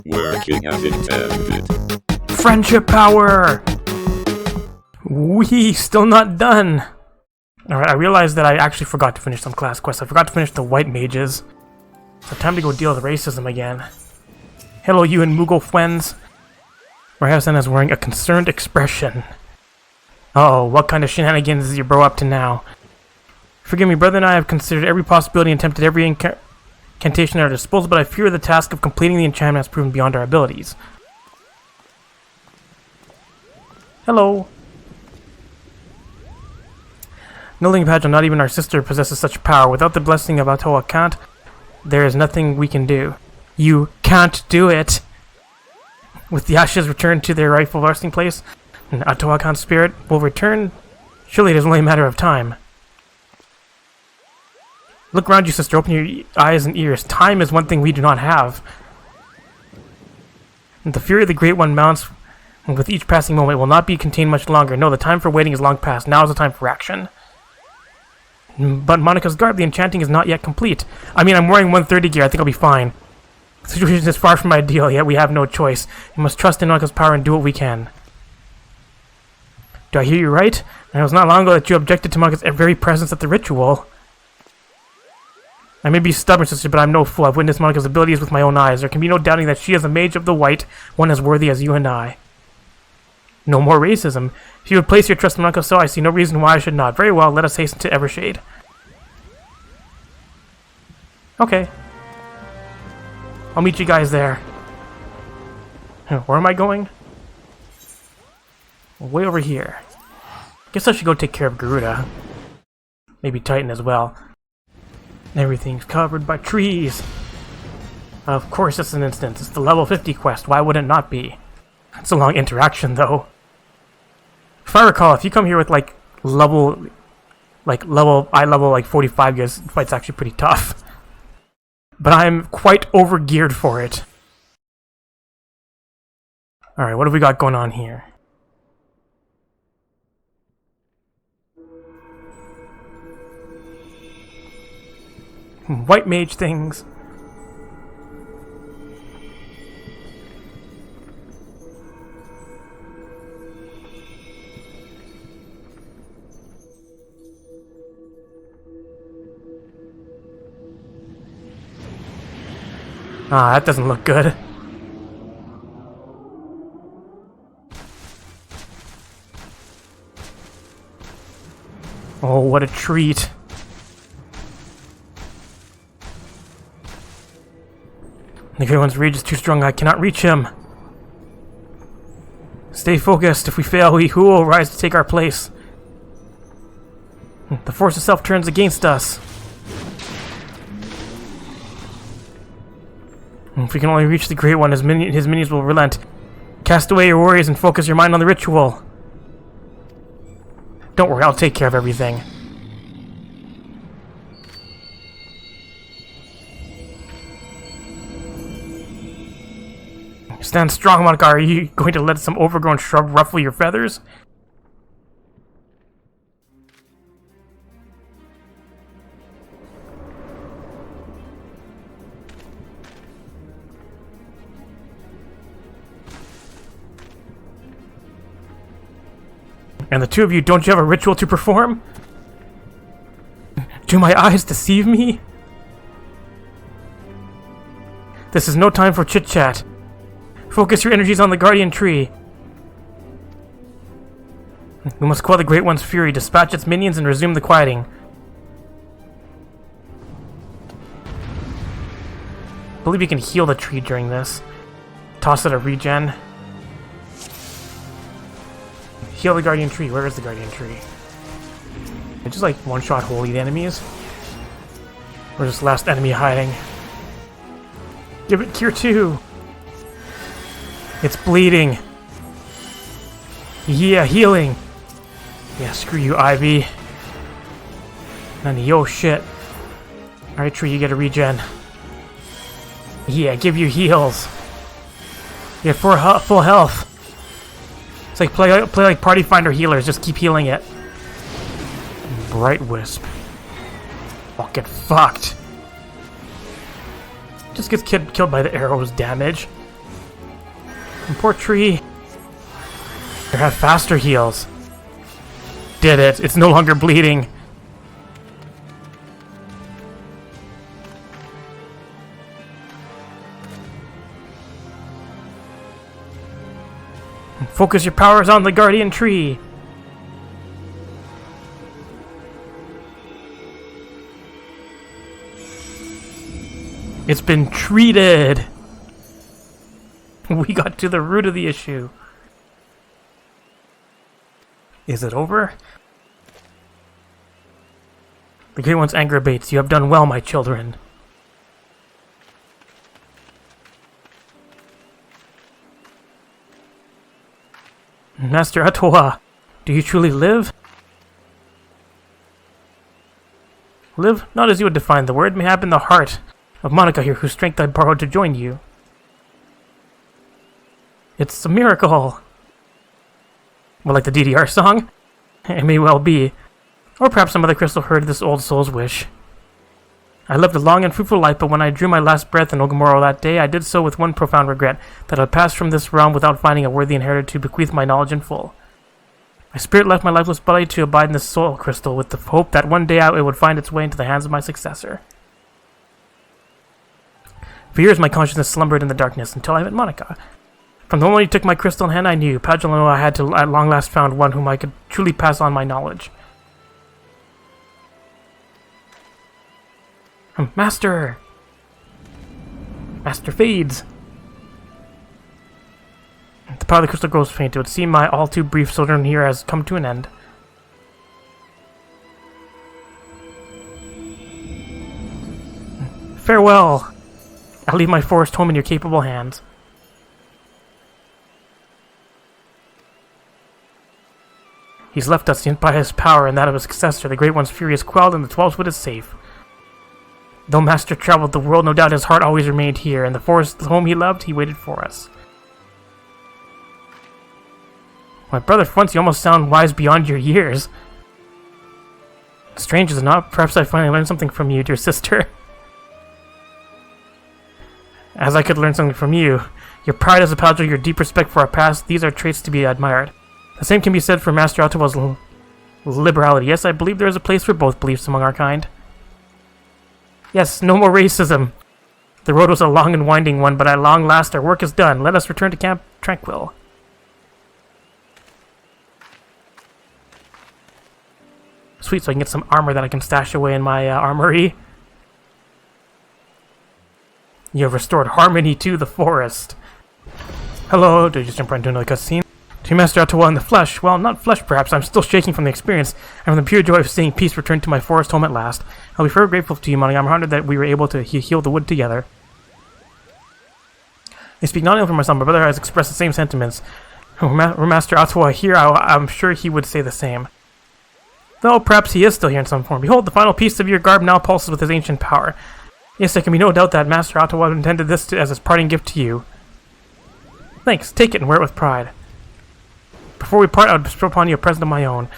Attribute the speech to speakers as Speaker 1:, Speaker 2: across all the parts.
Speaker 1: Working as intended.
Speaker 2: Friendship power! We still not done! Alright, I realized that I actually forgot to finish some class quests. I forgot to finish the white mages. So time to go deal with racism again. Hello, you and Moogle friends. Rahasan is wearing a concerned expression. Uh-oh, what kind of shenanigans is your bro up to now? Forgive me, brother and I have considered every possibility and attempted every incantation at our disposal, but I fear the task of completing the enchantment has proven beyond our abilities. Hello. No living Padgel, not even our sister, possesses such power. Without the blessing of Atoa, there is nothing we can do. You can't do it! With the ashes returned to their rightful resting place, and Atoa spirit will return. Surely it is only a matter of time. Look around you, sister. Open your eyes and ears. Time is one thing we do not have. And the fury of the Great One mounts with each passing moment. It will not be contained much longer. No, the time for waiting is long past. Now is the time for action. But Monica's garb, the enchanting is not yet complete. I mean, I'm wearing 130 gear. I think I'll be fine. The situation is far from ideal, yet we have no choice. We must trust in Monica's power and do what we can. Do I hear you right? And it was not long ago that you objected to Monica's very presence at the ritual. I may be stubborn, sister, but I'm no fool. I've witnessed Monica's abilities with my own eyes. There can be no doubting that she is a mage of the white, one as worthy as you and I. No more racism. If you would place your trust in Monica, so I see no reason why I should not. Very well, let us hasten to Evershade. Okay. I'll meet you guys there. Where am I going? Way over here. Guess I should go take care of Garuda. Maybe Titan as well. Everything's covered by trees. Of course it's an instance. It's the level 50 quest. Why would it not be? It's a long interaction, though. If I recall, if you come here with, eye level, 45 gears, the fight's actually pretty tough. But I'm quite overgeared for it. Alright, what have we got going on here? White mage things. Ah, that doesn't look good. Oh, what a treat. The Great One's rage is too strong. I cannot reach him. Stay focused. If we fail, who will rise to take our place? The force itself turns against us. If we can only reach the Great One, his minions will relent. Cast away your worries and focus your mind on the ritual. Don't worry, I'll take care of everything. Stand strong, Monica. Are you going to let some overgrown shrub ruffle your feathers? And the two of you, don't you have a ritual to perform? Do my eyes deceive me? This is no time for chit-chat. Focus your energies on the Guardian Tree. We must quell the Great One's fury, dispatch its minions, and resume the quieting. I believe you can heal the tree during this. Toss it a regen. Heal the Guardian Tree. Where is the Guardian Tree? It just like one-shot holy the enemies. Where's this last enemy hiding? Give it Cure 2! It's bleeding! Yeah, healing! Yeah, screw you, Ivy. None of yo shit. Alright, Tree, you get a regen. Yeah, give you heals. You have full health. It's like play like Party Finder healers, just keep healing it. Bright Wisp. Fucking fucked. Just gets killed by the arrow's damage. And poor tree. They have faster heals. Did it. It's no longer bleeding. Focus your powers on the guardian tree. It's been treated. We got to the root of the issue. Is it over? The Great One's anger abates. You have done well, my children. Master Atoa, do you truly live? Live? Not as you would define the word. Mayhap in the heart of Monica here, whose strength I borrowed to join you. It's a miracle. Well, like the DDR song? It may well be. Or perhaps some other crystal heard this old soul's wish. I lived a long and fruitful life, but when I drew my last breath in Ogamoro that day, I did so with one profound regret, that I passed from this realm without finding a worthy inheritor to bequeath my knowledge in full. My spirit left my lifeless body to abide in this soul crystal, with the hope that one day it would find its way into the hands of my successor. For years my consciousness slumbered in the darkness, until I met Monica. From the moment he took my crystal in hand, I knew, Pagilano, I had to at long last found one whom I could truly pass on my knowledge. Master! Master fades! The power of the crystal grows faint. It would seem my all too brief sojourn here has come to an end. Farewell! I leave my forest home in your capable hands. He's left us by his power and that of his successor. The Great One's fury is quelled and the 12th is safe. Though Master traveled the world, no doubt his heart always remained here. In the forest, the home he loved, he waited for us. My brother, for once you almost sound wise beyond your years. Strange is it not? Perhaps I finally learned something from you, dear sister. As I could learn something from you. Your pride as a Padre, your deep respect for our past, these are traits to be admired. The same can be said for Master Ottawa's liberality. Yes, I believe there is a place for both beliefs among our kind. Yes, no more racism. The road was a long and winding one, but at long last our work is done. Let us return to Camp Tranquil. Sweet, so I can get some armor that I can stash away in my armory. You have restored harmony to the forest. Hello, did I just jump right into another cutscene? To Master Ottawa in the flesh. Well, not flesh perhaps, I'm still shaking from the experience, and from the pure joy of seeing peace return to my forest home at last. I'll be forever grateful to you, Monty. I'm honored that we were able to heal the wood together. I speak not only for myself, my brother has expressed the same sentiments. Were Master Ottawa here, I'm sure he would say the same. Though perhaps he is still here in some form. Behold, the final piece of your garb now pulses with his ancient power. Yes, there can be no doubt that Master Ottawa intended this as his parting gift to you. Thanks, take it and wear it with pride. Before we part, I would bestow upon you a present of my own.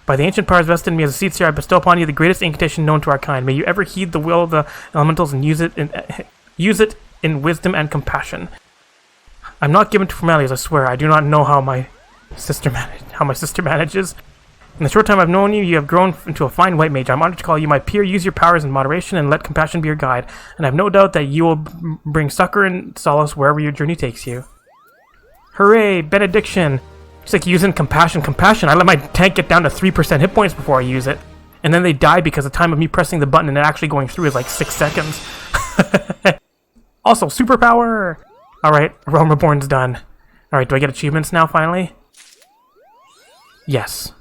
Speaker 2: By the ancient powers vested in me as a seed seer, I bestow upon you the greatest incantation known to our kind. May you ever heed the will of the elementals and use it in wisdom and compassion. I'm not given to formalities, I swear. I do not know how my sister manages. In the short time I've known you, you have grown into a fine white mage. I'm honored to call you my peer. Use your powers in moderation and let compassion be your guide. And I have no doubt that you will bring succor and solace wherever your journey takes you. Hooray! Benediction! It's like using compassion. I let my tank get down to 3% hit points before I use it. And then they die because the time of me pressing the button and it actually going through is like 6 seconds. Also, superpower! Alright, Realm Reborn's done. Alright, do I get achievements now, finally? Yes.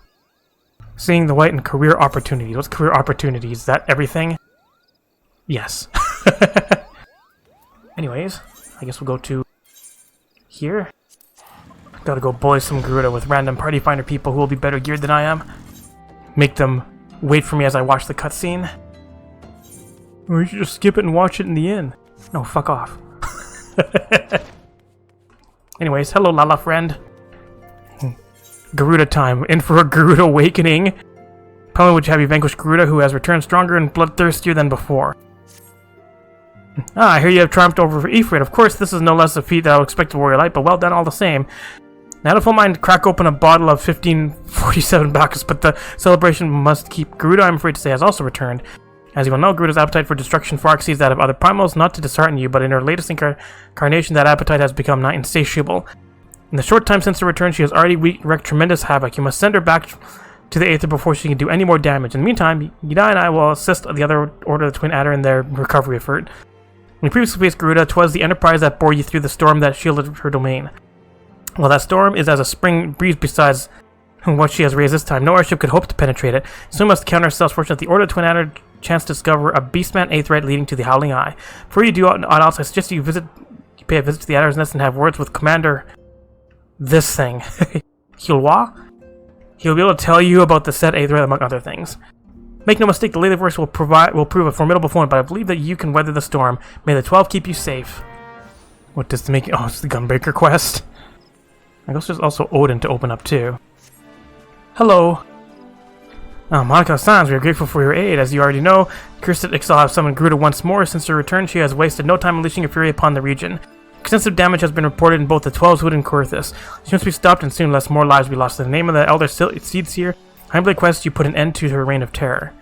Speaker 2: Seeing the white and career opportunities. What's career opportunities? Is that everything? Yes. Anyways, I guess we'll go to here. Gotta go bully some Garuda with random party finder people who will be better geared than I am. Make them wait for me as I watch the cutscene. Or you should just skip it and watch it in the inn. No, fuck off. Anyways, hello Lala friend. Garuda time. In for a Garuda awakening. Probably would have you vanquish Garuda, who has returned stronger and bloodthirstier than before. Ah, I hear you have triumphed over Ifrit. Of course, this is no less a feat that I would expect a warrior light, but well done all the same. Now, if I mind, crack open a bottle of 1547 Bacchus, but the celebration must keep. Garuda, I'm afraid to say, has also returned. As you will know, Garuda's appetite for destruction far exceeds that of other primals, not to dishearten you, but in her latest incarnation, that appetite has become nigh insatiable. In the short time since her return, she has already wreaked tremendous havoc. You must send her back to the Aether before she can do any more damage. In the meantime, Yidai and I will assist the other Order of the Twin Adder in their recovery effort. When you previously faced Garuda, 'twas the Enterprise that bore you through the storm that shielded her domain. Well, that storm is as a spring breeze besides what she has raised this time. No airship could hope to penetrate it. Soon must count ourselves fortunate that the Order of the Twin Adder chance to discover a Beastman Aetherite leading to the Howling Eye. Before you do on else, I suggest you pay a visit to the Adder's Nest and have words with Commander this thing. Hilwa? He'll be able to tell you about the said Aetherite among other things. Make no mistake, the Lady of Voice will prove a formidable foe, but I believe that you can weather the storm. May the 12 keep you safe. What does to make it? Oh, it's the Gunbreaker quest. I guess there's also Odin to open up too. Hello. Monica-san, we are grateful for your aid. As you already know, Cursed Ixal have summoned Garuda once more. Since her return, she has wasted no time unleashing her fury upon the region. Extensive damage has been reported in both the 12's Hood and Corythus. She must be stopped, and soon less more lives be lost. In the name of the Elder Seedseer, I humbly request you put an end to her reign of terror.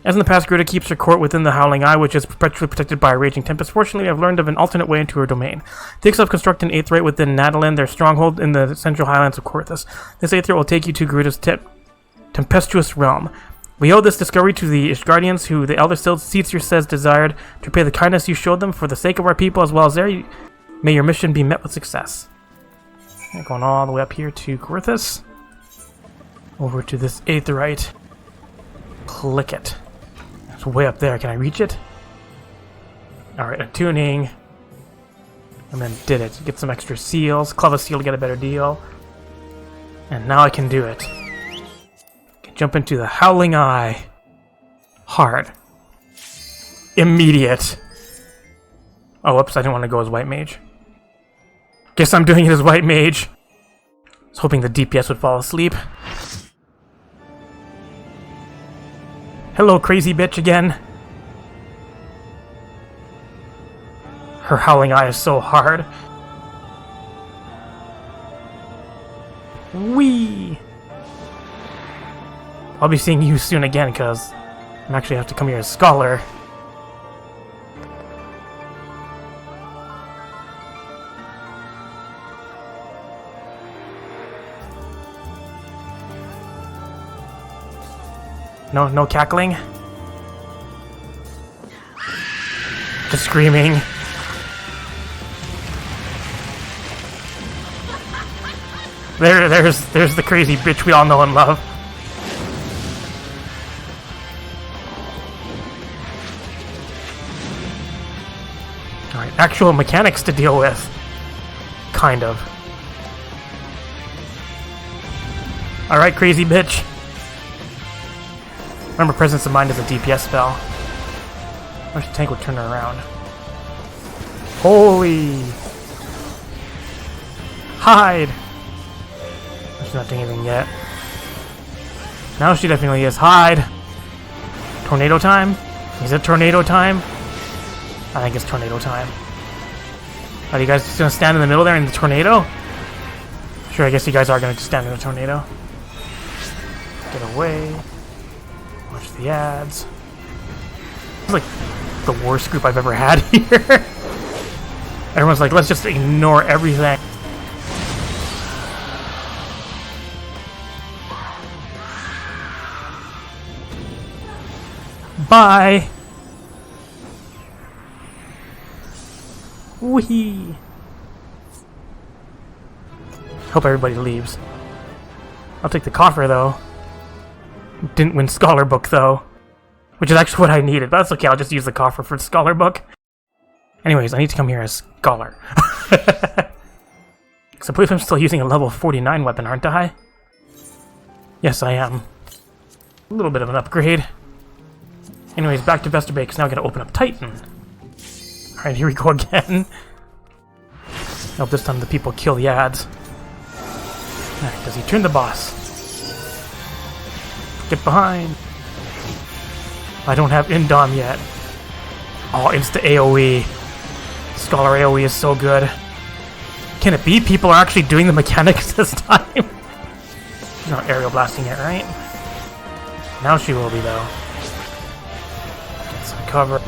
Speaker 2: As in the past, Garuda keeps her court within the Howling Eye, which is perpetually protected by a raging tempest. Fortunately, I have learned of an alternate way into her domain. The Ixal have constructed an Aetherite within Navel, their stronghold in the central highlands of Corythus. This Aetherite will take you to Garuda's tempestuous realm. We owe this discovery to the Ishgardians, who the Elder Seedseer says desired to repay the kindness you showed them for the sake of our people as well as their. May your mission be met with success. Going all the way up here to Corythus. Over to this Aetherite. Click it. It's way up there. Can I reach it? Alright, attuning. And then did it. Get some extra seals. Clever seal to get a better deal. And now I can do it. Can jump into the Howling Eye. Hard. Immediate. Oh, whoops, I didn't want to go as White Mage. Guess I'm doing it as White Mage. I was hoping the DPS would fall asleep. Hello, crazy bitch again. Her Howling Eye is so hard. Whee! I'll be seeing you soon again, because I'm actually have to come here as Scholar. No cackling. Just screaming. There's the crazy bitch we all know and love. Alright, actual mechanics to deal with. Kind of. Alright, crazy bitch. Remember, Presence of Mind is a DPS spell. I wish the tank would turn her around. Holy! Hide! She's not doing anything yet. Now she definitely is. Hide! Tornado time? Is it tornado time? I think it's tornado time. Are you guys just gonna stand in the middle there in the tornado? Sure, I guess you guys are gonna just stand in the tornado. Get away. Watch the ads. It's like the worst group I've ever had here. Everyone's like, let's just ignore everything. Bye. Wee. Hope everybody leaves. I'll take the coffer though. Didn't win Scholar Book, though. Which is actually what I needed, but that's okay, I'll just use the coffer for Scholar Book. Anyways, I need to come here as Scholar. Because I believe I'm still using a level 49 weapon, aren't I? Yes, I am. A little bit of an upgrade. Anyways, back to Vester Bay, because now I gotta open up Titan. Alright, here we go again. Hope this time the people kill the ads. Alright, does he turn the boss? Get behind! I don't have Indom yet. Oh, insta AoE. Scholar AoE is so good. Can it be people are actually doing the mechanics this time? She's not aerial blasting it, right? Now she will be, though. Get some cover.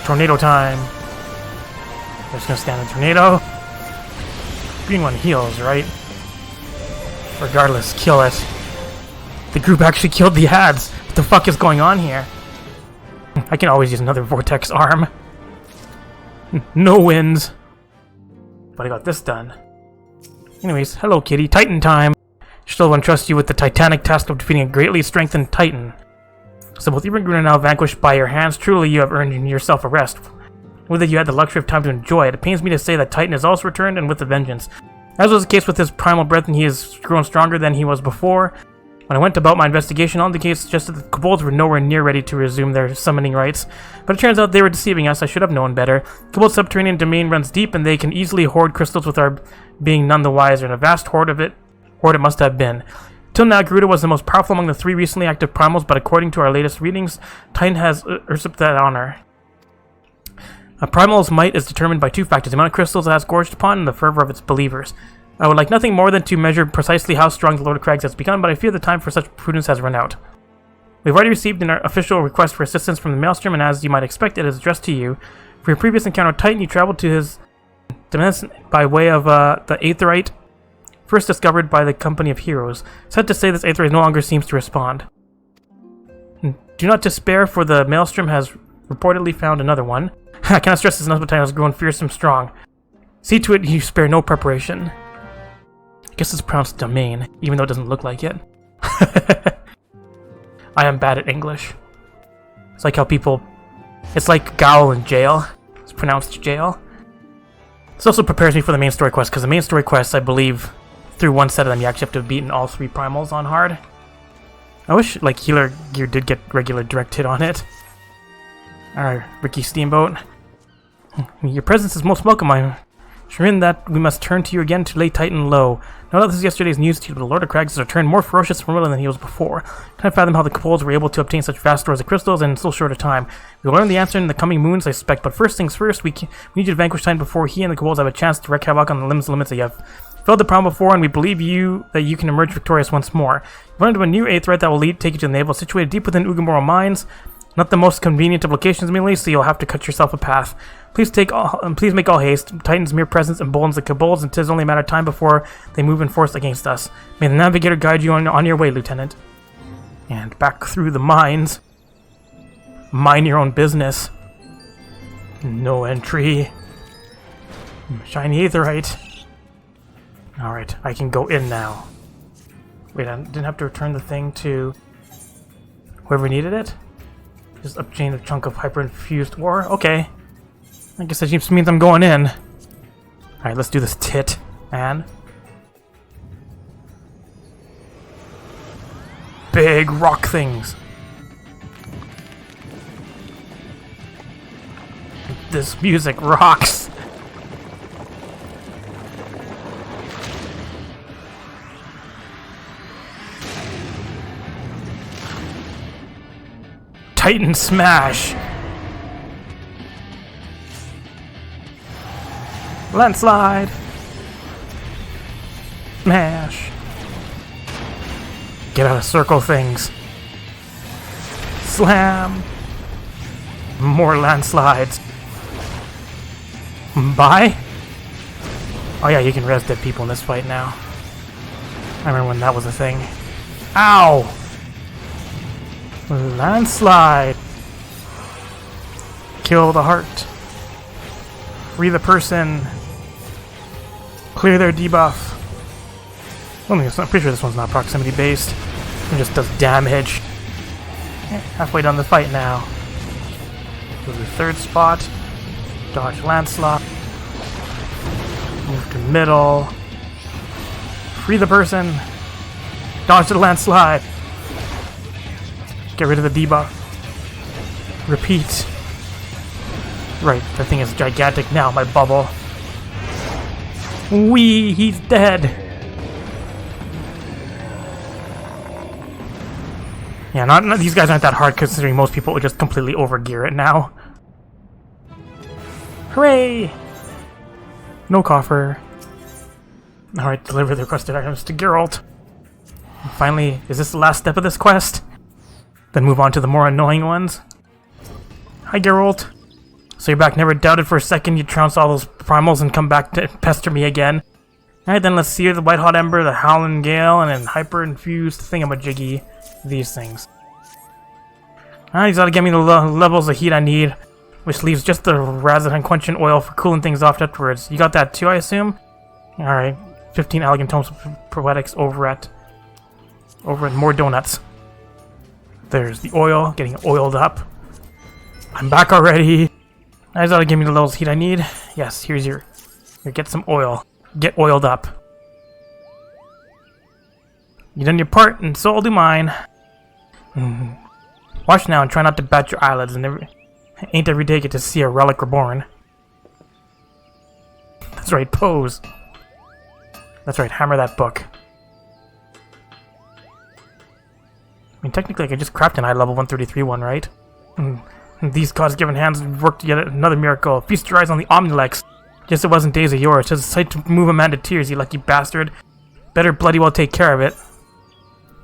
Speaker 2: Tornado time. I'm just gonna stand in tornado. Green one heals, right? Regardless, kill it. The group actually killed the ads. What the fuck is going on here? I can always use another vortex arm. No wins. But I got this done. Anyways, hello kitty, Titan time! Still won't trust you with the titanic task of defeating a greatly strengthened Titan. So both you and Garuda are now vanquished by your hands. Truly you have earned yourself a rest. Whether you had the luxury of time to enjoy it. It pains me to say that Titan has also returned and with a vengeance. As was the case with his primal breath, and he has grown stronger than he was before. When I went about my investigation, all the cases suggested that the kobolds were nowhere near ready to resume their summoning rites. But it turns out they were deceiving us. I should have known better. Kobold's subterranean domain runs deep, and they can easily hoard crystals with our being none the wiser, and a vast hoard it must have been. Till now, Garuda was the most powerful among the 3 recently active primals, but according to our latest readings, Titan has usurped that honor. A primal's might is determined by 2 factors, the amount of crystals it has gorged upon and the fervor of its believers. I would like nothing more than to measure precisely how strong the Lord of Crags has become, but I fear the time for such prudence has run out. We've already received an official request for assistance from the Maelstrom, and as you might expect, it is addressed to you. For your previous encounter with Titan, you traveled to his dimension by way of the Aetherite, first discovered by the Company of Heroes. Sad to say, this Aetherite no longer seems to respond. Do not despair, for the Maelstrom has reportedly found another one. I cannot stress this enough, but Titan has grown fearsome strong. See to it you spare no preparation. I guess it's pronounced domain, even though it doesn't look like it. I am bad at English. It's like how people... It's like Gaul in jail. It's pronounced jail. This also prepares me for the main story quest, because the main story quests, I believe, through one set of them, you actually have to have beaten all 3 primals on hard. I wish, like, healer gear did get regular direct hit on it. Alright, Ricky Steamboat. Your presence is most welcome, I'm sure in that we must turn to you again to lay Titan low. Now that this is yesterday's news to you, but the Lord of Crags has returned more ferocious and formidable than he was before. Can't fathom how the kobolds were able to obtain such vast stores of crystals in so short a time. We will learn the answer in the coming moons, I suspect, but first things first, we need you to vanquish Titan before he and the kobolds have a chance to wreak havoc on the limits that you have failed the problem before, and we believe that you can emerge victorious once more. You've learned of a new Aetherite that will take you to the Navel, situated deep within Ugamoro Mines. Not the most convenient of locations, merely, so you'll have to cut yourself a path. Please make all haste. Titan's mere presence emboldens the kobolds, and 'tis only a matter of time before they move in force against us. May the navigator guide you on your way, Lieutenant. And back through the mines. Mind your own business. No entry. Shiny Aetherite. Alright, I can go in now. Wait, I didn't have to return the thing to whoever needed it? Just obtain a chunk of hyper-infused ore? Okay. I guess that just means I'm going in. Alright, let's do this tit, man. Big rock things. This music rocks. Titan smash! Landslide! Smash! Get out of circle things. Slam! More landslides. Bye? Oh yeah, you can res dead people in this fight now. I remember when that was a thing. Ow! Landslide! Kill the heart. Free the person. Clear their debuff. I'm pretty sure this one's not proximity based. It just does damage. Halfway done the fight now. Go to the 3rd spot. Dodge landslide. Move to middle. Free the person. Dodge the landslide. Get rid of the debuff. Repeat. Right, that thing is gigantic now, my bubble. Wee, he's dead. Yeah, not these guys aren't that hard considering most people would just completely overgear it now. Hooray! No coffer. Alright, deliver the requested items to Geralt. And finally, is this the last step of this quest? Then move on to the more annoying ones. Hi, Geralt. So you're back. Never doubted for a second you'd trounce all those primals and come back to pester me again. Alright, then let's see the White Hot Ember, the Howling Gale, and then hyper-infused thingamajiggy. These things. Alright, he's got to get me the levels of heat I need, which leaves just the Razatan Quenchant Oil for cooling things off afterwards. You got that too, I assume? Alright, 15 elegant tomes of poetics over at more donuts. There's the oil, getting oiled up. I'm back already. I just ought to give me the levels of heat I need. Yes, here's your... Here, get some oil. Get oiled up. You done your part, and so I'll do mine. Watch now and try not to bat your eyelids, and ain't every day you get to see a Relic Reborn. That's right, pose. That's right, hammer that book. I mean, technically I could just craft an eye level 133 one, right? These gods-given hands worked yet another miracle. Feast your eyes on the Omnilex. Just it wasn't days of yore. It's just a sight to move a man to tears, you lucky bastard. Better bloody well take care of it.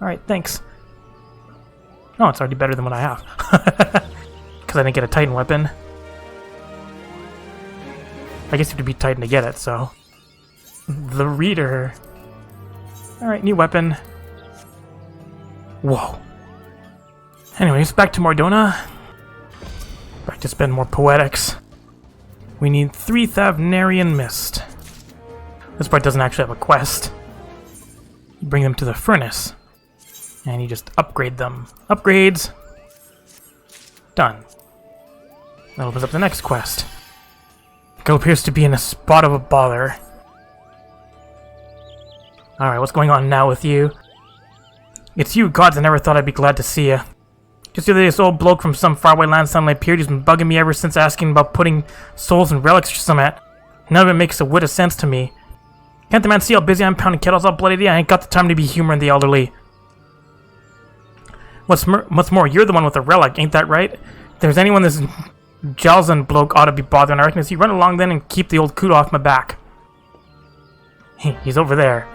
Speaker 2: Alright, thanks. Oh, it's already better than what I have. Because I didn't get a Titan weapon. I guess you have to be Titan to get it, so... The Reader. Alright, new weapon. Whoa. Anyways, back to Mordona. Back to spend more poetics. We need 3 Thavnarian Mist. This part doesn't actually have a quest. You bring them to the furnace. And you just upgrade them. Upgrades! Done. That opens up the next quest. Girl appears to be in a spot of a bother. Alright, what's going on now with you? It's you, gods, I never thought I'd be glad to see you. Just the other day, this old bloke from some faraway land suddenly appeared. He's been bugging me ever since, asking about putting souls and relics or something. None of it makes a whit of sense to me. Can't the man see how busy I'm pounding kettles all bloody? I ain't got the time to be humoring the elderly. What's more, you're the one with the relic, ain't that right? If there's anyone this Jalzan bloke ought to be bothering, I reckon is you run along then and keep the old coot off my back. He's over there.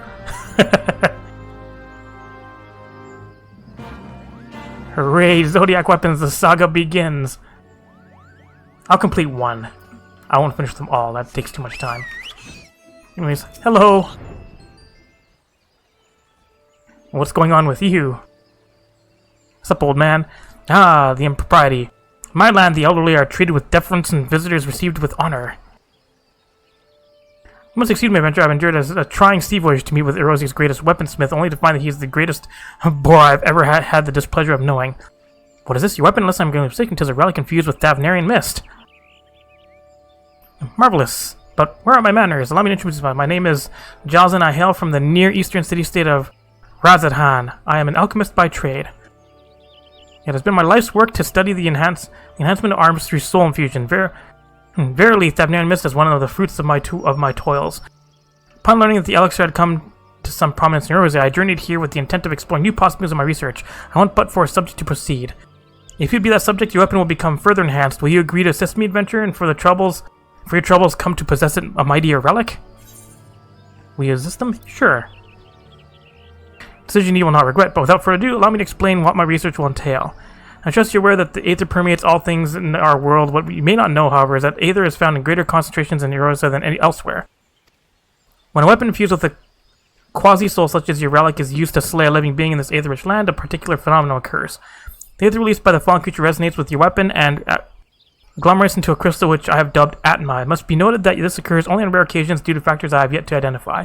Speaker 2: Hooray, Zodiac weapons, the saga begins. I'll complete one. I won't finish them all, that takes too much time. Anyways, hello! What's going on with you? What's up, old man? Ah, the impropriety. In my land, the elderly are treated with deference and visitors received with honor. You must excuse my adventure. I've endured a trying sea voyage to meet with Erosi's greatest weaponsmith, only to find that he is the greatest bore I've ever had the displeasure of knowing. What is this? Your weapon? Unless I'm going to mistake, tis a relic infused with Thavnarian mist. Marvelous. But where are my manners? Allow me to introduce myself. My name is Jalzan. I hail from the near eastern city-state of Razadhan. I am an alchemist by trade. It has been my life's work to study the enhancement of arms through soul infusion. Verily, Thavnarian mist is one of the fruits of my toils. Upon learning that the elixir had come to some prominence in Erosi, I journeyed here with the intent of exploring new possibilities of my research. I want but for a subject to proceed. If you be that subject, your weapon will become further enhanced. Will you agree to assist me, adventurer, and for your troubles come to possess a mightier relic? Will you resist them? Sure. Decision you will not regret, but without further ado, allow me to explain what my research will entail. I trust you're aware that the Aether permeates all things in our world. What you may not know, however, is that Aether is found in greater concentrations in Erosa than any elsewhere. When a weapon infused with a quasi-soul such as your relic is used to slay a living being in this Aether-rich land, a particular phenomenon occurs. The Aether released by the fallen creature resonates with your weapon and agglomerates into a crystal which I have dubbed Atma. It must be noted that this occurs only on rare occasions due to factors I have yet to identify.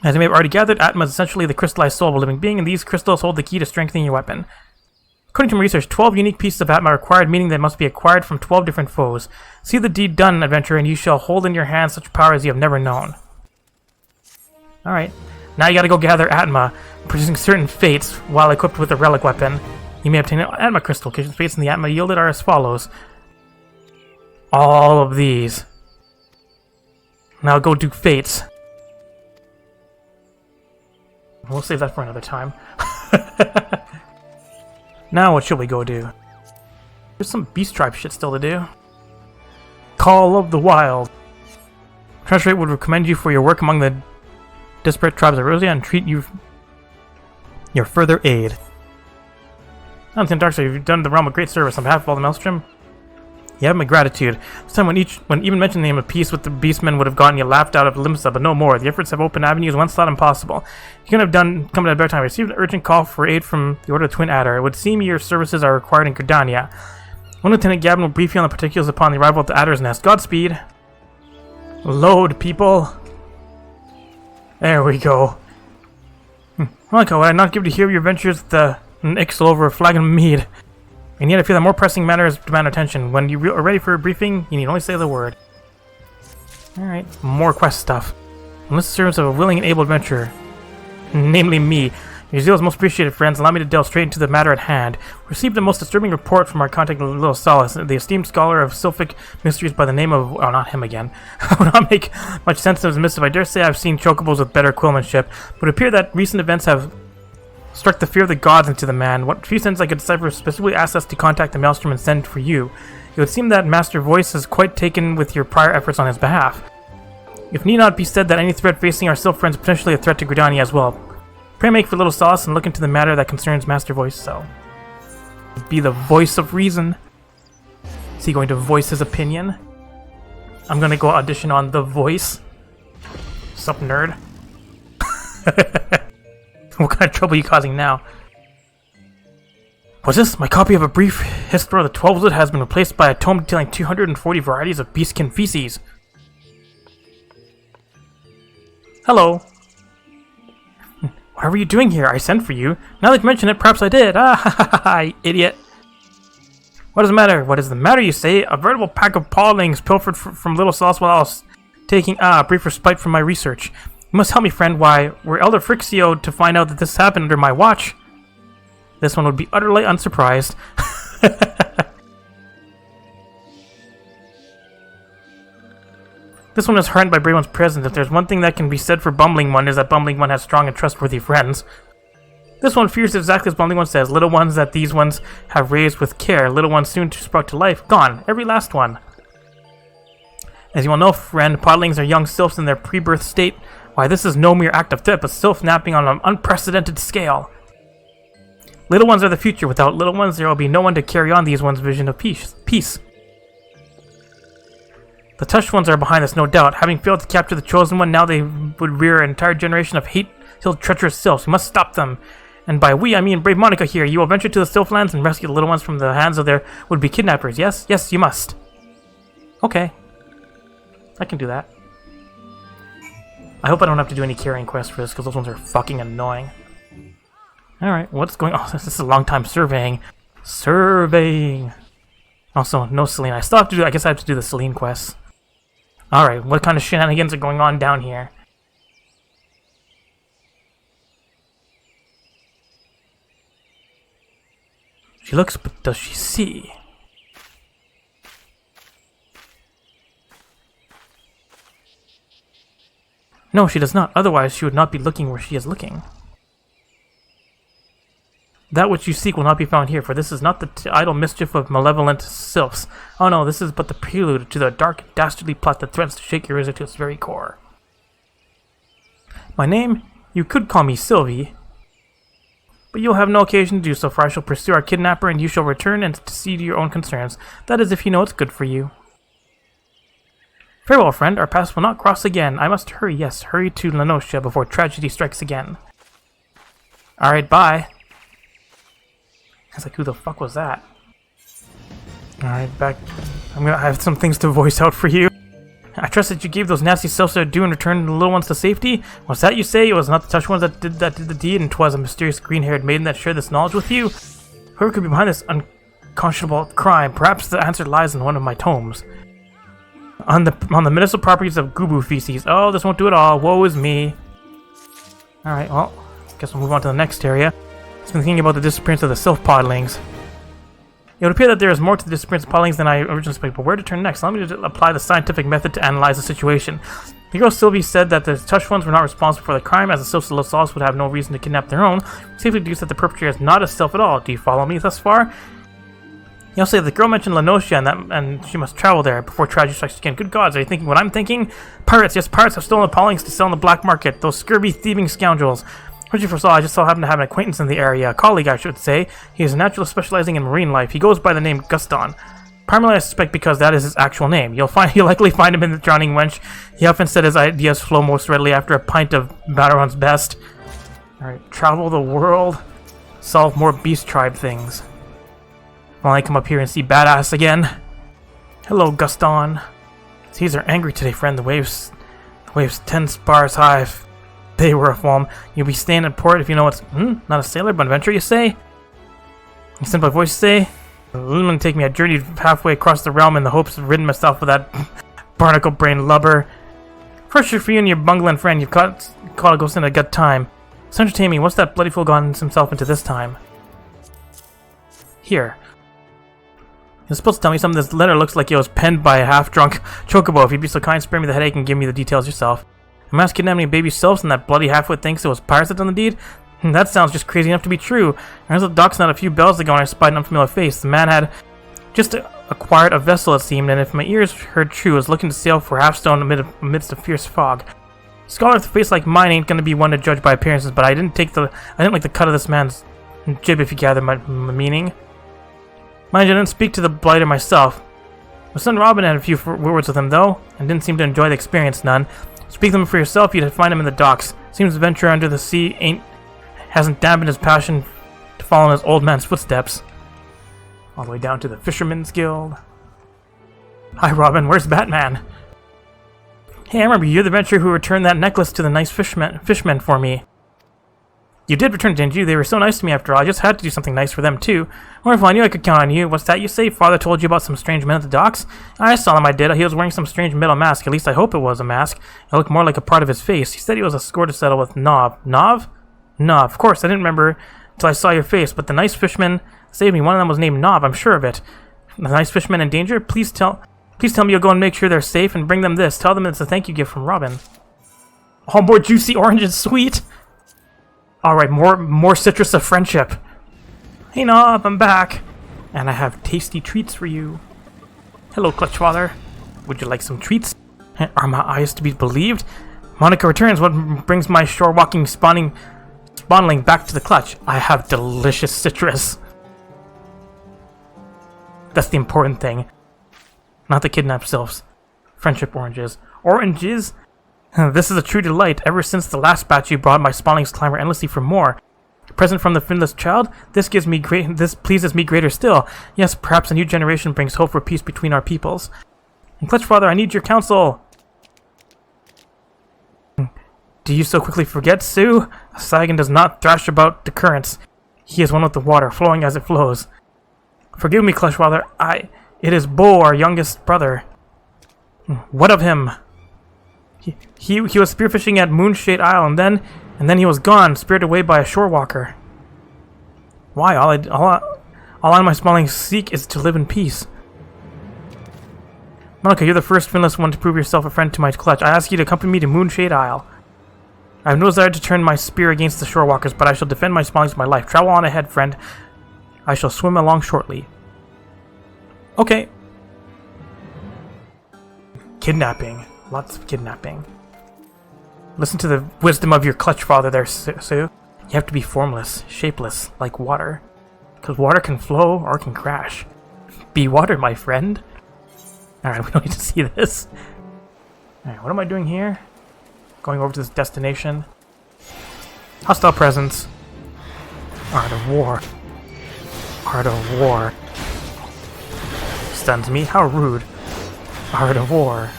Speaker 2: As you may have already gathered, Atma is essentially the crystallized soul of a living being, and these crystals hold the key to strengthening your weapon. According to my research, 12 unique pieces of Atma are required, meaning they must be acquired from 12 different foes. See the deed done, adventurer, and you shall hold in your hands such power as you have never known. Alright, now you gotta go gather Atma, producing certain fates while equipped with a relic weapon. You may obtain an Atma crystal. Occasional fates in the Atma yielded are as follows. All of these. Now go do fates. We'll save that for another time. Now what should we go do? There's some beast tribe shit still to do. Call of the Wild. Treasure would recommend you for your work among the disparate tribes of Rosia and treat you your further aid. Mountain Darkseid, you've done the realm a great service on behalf of all the Maelstrom. You have my gratitude. This time when even mentioning the name of peace with the beastmen would have gotten you laughed out of Limsa, but no more. The efforts have opened avenues once thought impossible. You couldn't have come at a better time. I received an urgent call for aid from the Order of Twin Adder. It would seem your services are required in Gridania. One Lieutenant Gavin will brief you on the particulars upon the arrival at the Adder's Nest. Godspeed. Load, people. There we go. Monica, would I not give to hear your adventures with an Ixel over a flagon of mead? And yet I feel that more pressing matters demand attention. When you are ready for a briefing, you need only say the word. Alright, more quest stuff. Enlist the service of a willing and able adventurer. Namely me. Your zeal is most appreciated, friends. Allow me to delve straight into the matter at hand. We received a most disturbing report from our contact Little Solace, the esteemed scholar of Sylphic mysteries by the name of... Oh, not him again. I would not make much sense of his missive. I dare say I've seen chocobos with better quillmanship, but it appears that recent events have struck the fear of the gods into the man. What few sentences I could decipher specifically asked us to contact the Maelstrom and send for you. It would seem that Master Voyce is quite taken with your prior efforts on his behalf. It need not be said that any threat facing our Sylph friends is potentially a threat to Gridania as well. Pray make for Little Sauce and look into the matter that concerns Master Voyce, so... Be the voice of reason. Is he going to voice his opinion? I'm gonna go audition on The Voice. Sup, nerd? What kind of trouble are you causing now? What's this? My copy of a brief history of the 12-Zit has been replaced by a tome detailing 240 varieties of beastkin feces. Hello. What were you doing here? I sent for you. Now that you mention it, perhaps I did. Ah, ha, ha, ha, idiot. What is the matter? What is the matter, you say? A veritable pack of pawlings pilfered from Little Sauce while I was taking a brief respite from my research. You must help me, friend. Why, were Elder Frixio to find out that this happened under my watch? This one would be utterly unsurprised. This one is heartened by Brave One's presence. If there's one thing that can be said for Bumbling One, is that Bumbling One has strong and trustworthy friends. This one fears exactly as Bumbling One says. Little ones that these ones have raised with care. Little ones soon to sprout to life. Gone. Every last one. As you all know, friend, podlings are young sylphs in their pre-birth state. Why, this is no mere act of theft, but sylph napping on an unprecedented scale. Little ones are the future. Without little ones, there will be no one to carry on these ones' vision of peace. The touched ones are behind this, no doubt. Having failed to capture the chosen one, now they would rear an entire generation of hate-filled, treacherous sylphs. We must stop them. And by we, I mean brave Monica here. You will venture to the Sylphlands and rescue the little ones from the hands of their would-be kidnappers, yes? Yes, you must. Okay. I can do that. I hope I don't have to do any carrying quests for this, because those ones are fucking annoying. Alright, what's going on? Oh, this is a long time surveying. Surveying! Also, no Celine. I still have to do... I guess I have to do the Celine quests. Alright, what kind of shenanigans are going on down here? She looks, but does she see? No, she does not. Otherwise, she would not be looking where she is looking. That which you seek will not be found here, for this is not the idle mischief of malevolent sylphs. Oh no, this is but the prelude to the dark, dastardly plot that threatens to shake your reason to its very core. My name? You could call me Sylvie. But you'll have no occasion to do so, for I shall pursue our kidnapper, and you shall return and see to your own concerns. That is if you know what's good for you. Farewell, friend. Our paths will not cross again. I must hurry, yes, hurry to Lenosia before tragedy strikes again. Alright, bye. I was like, who the fuck was that? Alright, back. I have some things to voice out for you. I trust that you gave those nasty selves their due and returned the little ones to safety? Was that you say? It was not the touched ones that did the deed, and 'twas a mysterious green-haired maiden that shared this knowledge with you? Whoever could be behind this unconscionable crime? Perhaps the answer lies in one of my tomes. On the medicinal properties of Gubu feces. Oh, this won't do it all. Woe is me. Alright, well, guess we'll move on to the next area. I've been thinking about the disappearance of the sylph podlings. It would appear that there is more to the disappearance of podlings than I originally expected, but where to turn next? Allow me to apply the scientific method to analyze the situation. The girl Sylvie said that the touched ones were not responsible for the crime, as the social Lasals would have no reason to kidnap their own. Safely deduce that the perpetrator is not a self at all. Do you follow me thus far? You'll say the girl mentioned Lenosia and she must travel there before tragedy strikes again. Good gods, are you thinking what I'm thinking? Pirates, yes, pirates have stolen the Paulings to sell on the black market. Those scurvy, thieving scoundrels. What you foresaw, I just so happen to have an acquaintance in the area, a colleague, I should say. He is a naturalist specializing in marine life. He goes by the name Gaston. Primarily, I suspect because that is his actual name. You'll likely find him in the Drowning Wench. He often said his ideas flow most readily after a pint of Battaron's best. Alright, travel the world, solve more beast tribe things. While I come up here and see Badass again. Hello, Gaston. Seas are angry today, friend. The waves 10 spars high. If they were a foam, you'll be staying at port if you know what's... Not a sailor, but an adventurer, you say? You sent by voice, you say? Lumen take me. I journeyed halfway across the realm in the hopes of ridding myself with that barnacle-brained lubber. Pressure for you and your bungling friend. You've caught a ghost in a good time. So entertain me. What's that bloody fool gotten himself into this time? Here. You're supposed to tell me something. This letter looks like it was penned by a half-drunk chocobo. If you'd be so kind, spare me the headache and give me the details yourself. A mass kidnapping baby selves and that bloody halfwit thinks it was pirates that done the deed? That sounds just crazy enough to be true. I was at the docks not a few bells ago and I spied an unfamiliar face. The man had just acquired a vessel, it seemed, and if my ears heard true, was looking to sail for Halfstone amidst a fierce fog. A scholar with a face like mine ain't gonna be one to judge by appearances, but I didn't like the cut of this man's jib, if you gather my meaning. Mind you, I didn't speak to the blighter myself. My son Robin had a few words with him, though, and didn't seem to enjoy the experience none. Speak to them for yourself, you'd find him in the docks. Seems the venture under the sea hasn't dampened his passion to follow in his old man's footsteps. All the way down to the Fisherman's Guild. Hi, Robin, where's Batman? Hey, I remember you're the adventurer who returned that necklace to the nice fishmen for me. You did return it, didn't you? They were so nice to me after all. I just had to do something nice for them, too. Wonderful, I knew I could count on you. What's that you say? Father told you about some strange men at the docks? I saw him, I did. He was wearing some strange metal mask. At least I hope it was a mask. It looked more like a part of his face. He said he was a score to settle with Nov. Nov? Nov. Of course, I didn't remember until I saw your face, but the nice fisherman saved me. One of them was named Nov, I'm sure of it. The nice fisherman in danger? Please tell me you'll go and make sure they're safe and bring them this. Tell them it's a thank you gift from Robin. Oh, more juicy oranges, sweet! Alright, more citrus of friendship. Hey Nov, I'm back. And I have tasty treats for you. Hello, Clutchfather. Would you like some treats? Are my eyes to be believed? Monica returns. What brings my shore-walking spawnling back to the clutch? I have delicious citrus. That's the important thing. Not the kidnapped sylphs. Friendship oranges. Oranges? This is a true delight. Ever since the last batch you brought, my spawnlings clamor endlessly for more. A present from the finless child? This pleases me greater still. Yes, perhaps a new generation brings hope for peace between our peoples. And Clutchfather, I need your counsel. Do you so quickly forget, Sue? Sagan does not thrash about the currents. He is one with the water, flowing as it flows. Forgive me, Clutchfather. It is Bo, our youngest brother. What of him? He was spearfishing at Moonshade Isle, and then he was gone, speared away by a shore walker. Why? All I my spawnlings seek is to live in peace. Monica, you're the first finless one to prove yourself a friend to my clutch. I ask you to accompany me to Moonshade Isle. I have no desire to turn my spear against the shore walkers, but I shall defend my spawnlings with my life. Travel on ahead, friend. I shall swim along shortly. Okay. Kidnapping. Lots of kidnapping. Listen to the wisdom of your Clutchfather there, Sue. You have to be formless, shapeless, like water. Because water can flow or can crash. Be water, my friend. Alright, we don't need to see this. Alright, what am I doing here? Going over to this destination. Hostile presence. Art of war. Art of war. Stuns me? How rude. Art of war.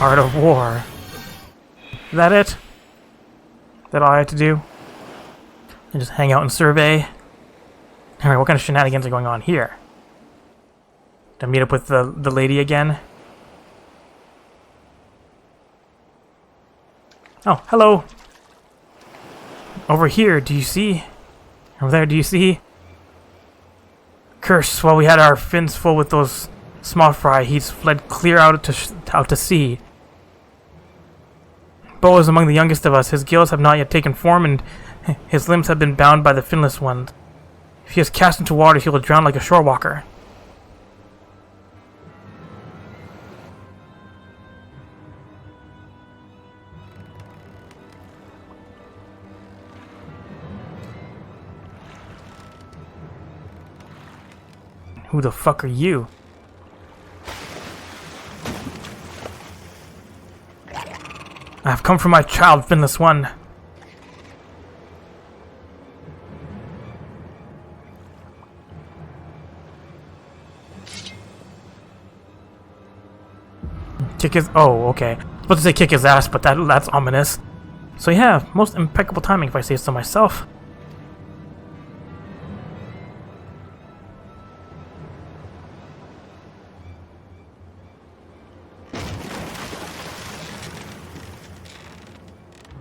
Speaker 2: Art of war. Is that it? Is that all I had to do? And just hang out and survey? Alright, what kind of shenanigans are going on here? To meet up with the lady again? Oh, hello! Over here, do you see? Over there, do you see? Curse, while we had our fins full with those small fry, he's fled clear out to sea. Bo is among the youngest of us. His gills have not yet taken form, and his limbs have been bound by the finless ones. If he is cast into water, he will drown like a shore walker. Who the fuck are you? I have come for my child, finless one. Kick his... Oh, okay. I was about to say kick his ass, but that's ominous. So yeah, most impeccable timing if I say so myself.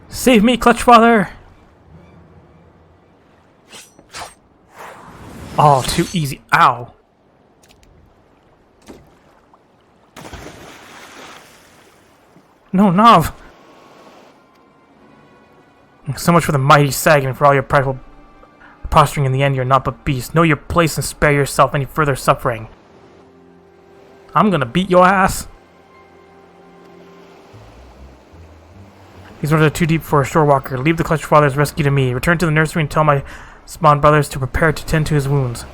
Speaker 2: Save me, Clutch Father! Oh, too easy. Ow. No, Nav! So much for the mighty Sag and for all your prideful posturing. In the end, you're not but beast. Know your place and spare yourself any further suffering. I'm gonna beat your ass. These waters are too deep for a shore walker. Leave the Clutch Father's rescue to me. Return to the nursery and tell my spawn brothers to prepare to tend to his wounds.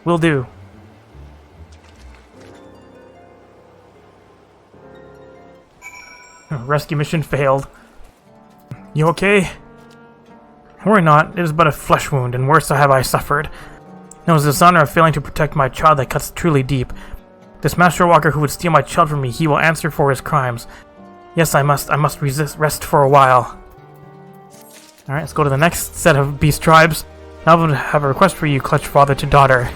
Speaker 2: Will do. Rescue mission failed. You okay? Worry not. It is but a flesh wound, and worse have I suffered. It was the dishonor of failing to protect my child that cuts truly deep. This master walker who would steal my child from me, he will answer for his crimes. Yes, I must rest for a while. Alright, let's go to the next set of beast tribes. I have a request for you, Clutch Father to daughter.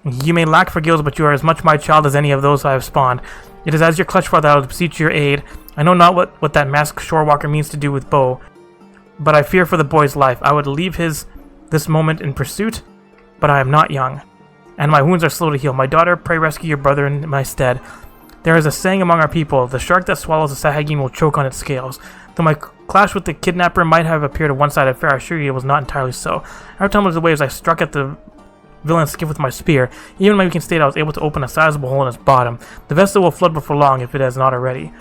Speaker 2: You may lack for gills, but you are as much my child as any of those I have spawned. It is as your Clutch Father I will beseech your aid. I know not what that masked shore walker means to do with Bo, but I fear for the boy's life. I would leave this moment in pursuit, but I am not young, and my wounds are slow to heal. My daughter, pray rescue your brother in my stead. There is a saying among our people, the shark that swallows a Sahagin will choke on its scales. Though my clash with the kidnapper might have appeared a one-sided affair, I assure you it was not entirely so. Every time was the waves I struck at the villain's skiff with my spear. Even in my weakened state, I was able to open a sizable hole in its bottom. The vessel will flood before long if it has not already.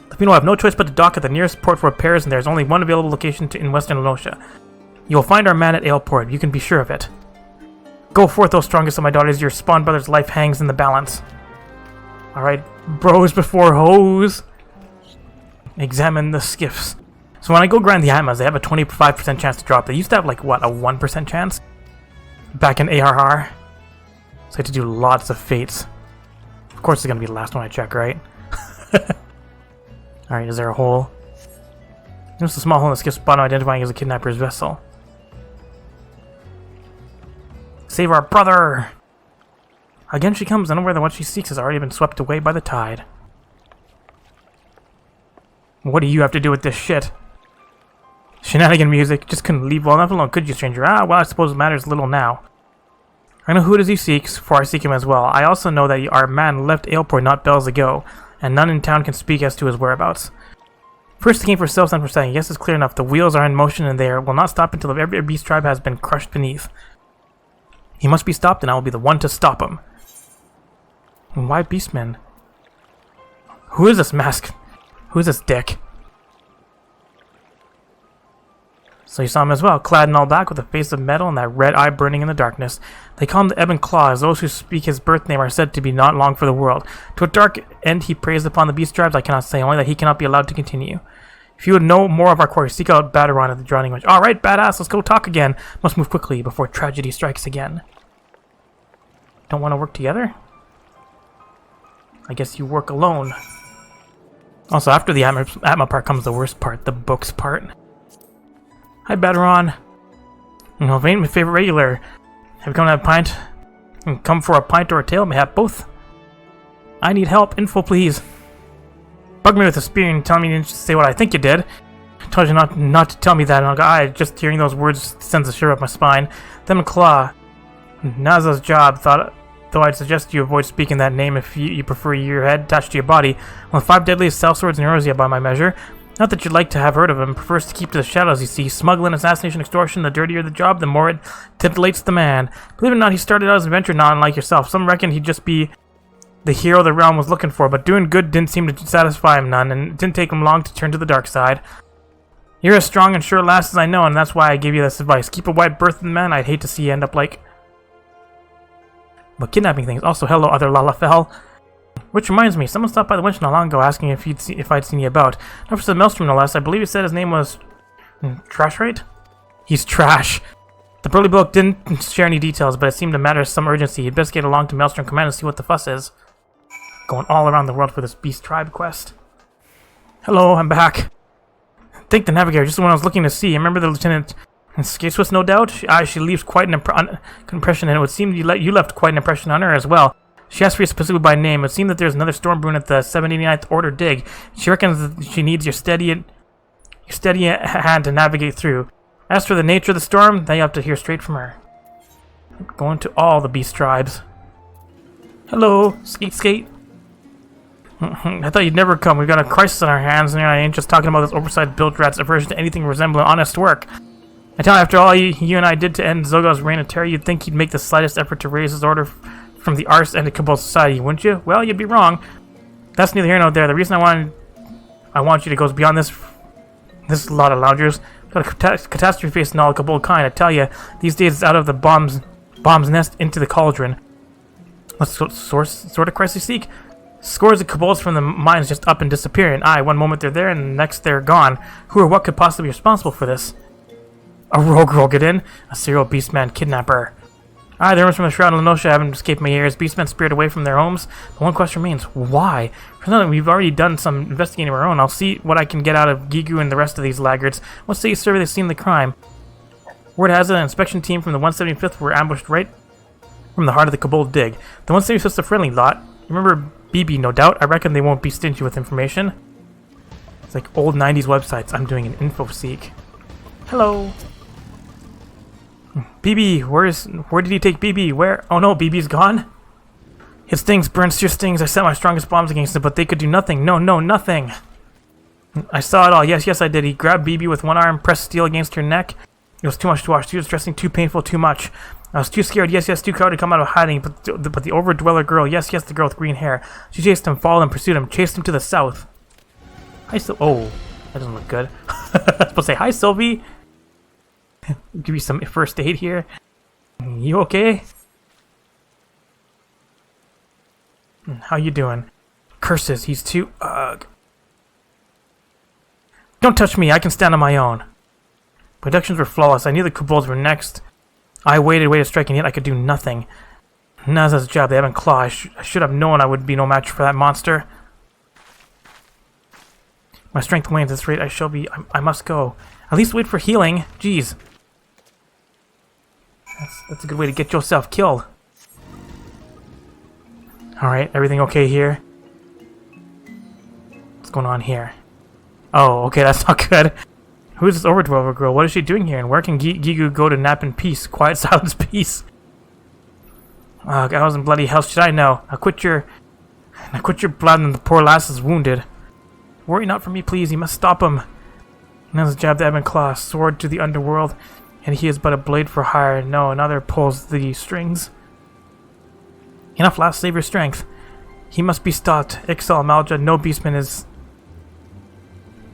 Speaker 2: The people have no choice but to dock at the nearest port for repairs, and there is only one available location in Western Lenosha. You will find our man at Aleport, you can be sure of it. Go forth, O strongest of my daughters, your spawn brother's life hangs in the balance. Alright, bros before hoes. Examine the skiffs. So when I go grind the Atmas, they have a 25% chance to drop. They used to have like, what, a 1% chance? Back in ARR. So I had to do lots of fates. Of course it's gonna be the last one I check, right? Alright, is there a hole? There's a small hole in the skiff's bottom identifying as a kidnapper's vessel. Save our brother! Again she comes, unaware that what she seeks has already been swept away by the tide. What do you have to do with this shit? Shenanigan music. Just couldn't leave well enough alone, could you, stranger? Ah, well, I suppose it matters little now. I know who it is he seeks, for I seek him as well. I also know that our man left Aleport not bells ago, and none in town can speak as to his whereabouts. First he came for self, then for saying, yes, it's clear enough. The wheels are in motion, and they will not stop until every beast tribe has been crushed beneath. He must be stopped, and I will be the one to stop him. And why beastmen? Who is this mask? Who is this dick? So you saw him as well, clad in all black with a face of metal and that red eye burning in the darkness. They call him the Ebon Claw, as those who speak his birth name are said to be not long for the world. To a dark end he prays upon the beast tribes, I cannot say, only that he cannot be allowed to continue. If you would know more of our quarry, seek out Badaron at the Drowning Witch. Alright, badass, let's go talk again. Must move quickly before tragedy strikes again. Don't want to work together? I guess you work alone. Also, after the Atma part comes the worst part, the books part. Hi, Badaron. You know, if ain't my favorite regular. Have you come to have a pint? Come for a pint or a tail? May have both. I need help. Info, please. Bug me with a spear and tell me to say what I think you did. I told you not to tell me that. And just hearing those words sends a shiver up my spine. Then Claw. Naza's job. Thought though I'd suggest you avoid speaking that name if you prefer your head attached to your body. One of the 5 deadliest sellswords in Eurasia by my measure. Not that you'd like to have heard of him, prefers to keep to the shadows, you see. Smuggling, assassination, extortion, the dirtier the job, the more it titillates the man. Believe it or not, he started out as an adventurer not unlike yourself. Some reckon he'd just be the hero the realm was looking for, but doing good didn't seem to satisfy him none, and it didn't take him long to turn to the dark side. You're as strong and sure lass as I know, and that's why I gave you this advice. Keep a wide berth in the man. I'd hate to see you end up like... But kidnapping things. Also, hello, other Lalafell. Which reminds me, someone stopped by the winch not long ago asking if I'd seen you about. Not for the Maelstrom, no less. I believe he said his name was... Trash, right? He's trash. The burly bloke didn't share any details, but it seemed to matter some urgency. He'd best get along to Maelstrom Command and see what the fuss is. Going all around the world for this Beast Tribe quest. Hello, I'm back. Thank the Navigator, just the one I was looking to see. Remember the Lieutenant Skate-Swiss, no doubt? She leaves quite an impression, and it would seem you left quite an impression on her as well. She asked for you specifically by name. It would seem that there's another storm brewing at the 789th Order dig. She reckons that she needs your steady hand to navigate through. As for the nature of the storm, then you have to hear straight from her. Going to all the Beast Tribes. Hello, Skate. I thought you'd never come. We've got a crisis on our hands, and I ain't just talking about this oversized bilge rat's aversion to anything resembling honest work. I tell you, after all you and I did to end Zogar's reign of terror, you'd think he'd make the slightest effort to raise his order from the arse and the Cabal society, wouldn't you? Well, you'd be wrong. That's neither here nor there. The reason I want you to go beyond this lot of loungers. Got a catastrophe facing all Cabal kind. I tell you, these days it's out of the bomb's nest into the cauldron. What sort of crisis seek? Scores of Cabals from the mines just up and disappear, and one moment they're there, and the next they're gone. Who or what could possibly be responsible for this? A rogue Rogadin? A serial beastman kidnapper. The rumors from the Shroud and Lenosha haven't escaped my ears. Beastmen spirited away from their homes. But one question remains, why? For now, we've already done some investigating of our own. I'll see what I can get out of Gigu and the rest of these laggards. Let's say you survey the scene of the crime. Word has it, an inspection team from the 175th were ambushed right from the heart of the Cabal dig. The 175th is a friendly lot. You remember BB, no doubt. I reckon they won't be stingy with information. It's like old 90s websites. I'm doing an info seek. Hello. BB, where did he take BB? Where? Oh no, BB's gone? His stings, burns your stings. I sent my strongest bombs against it, but they could do nothing. No, nothing. I saw it all. Yes, I did. He grabbed BB with one arm, pressed steel against her neck. It was too much to watch. Too distressing, too painful, too much. I was too scared. Yes, too coward to come out of hiding. But the overdweller girl. Yes, the girl with green hair. She chased him, followed him, pursued him, chased him to the south. Hi, oh, that doesn't look good. I was supposed to say hi, Sylvie. Give you some first aid here. You okay? How you doing? Curses, he's too ugh. Don't touch me, I can stand on my own. Productions were flawless. I knew the Kubals were next. I waited to strike, and yet I could do nothing. Naza's job, they haven't claw. I should have known I would be no match for that monster. My strength wanes at this rate. I must go. At least wait for healing. Jeez. That's a good way to get yourself killed. Alright, everything okay here? What's going on here? Oh, okay, that's not good. Who's this overdweller girl? What is she doing here? And where can Gigu go to nap in peace? Quiet silence, peace. Oh, how in bloody hell should I know? Now quit your blood, and the poor lass is wounded. Worry not for me, please. You must stop him. Now his jab the ebon claw, sword to the underworld, and he is but a blade for hire. No, another pulls the strings. Enough, lass, save your strength. He must be stopped. Ixal, Malja, no beastman is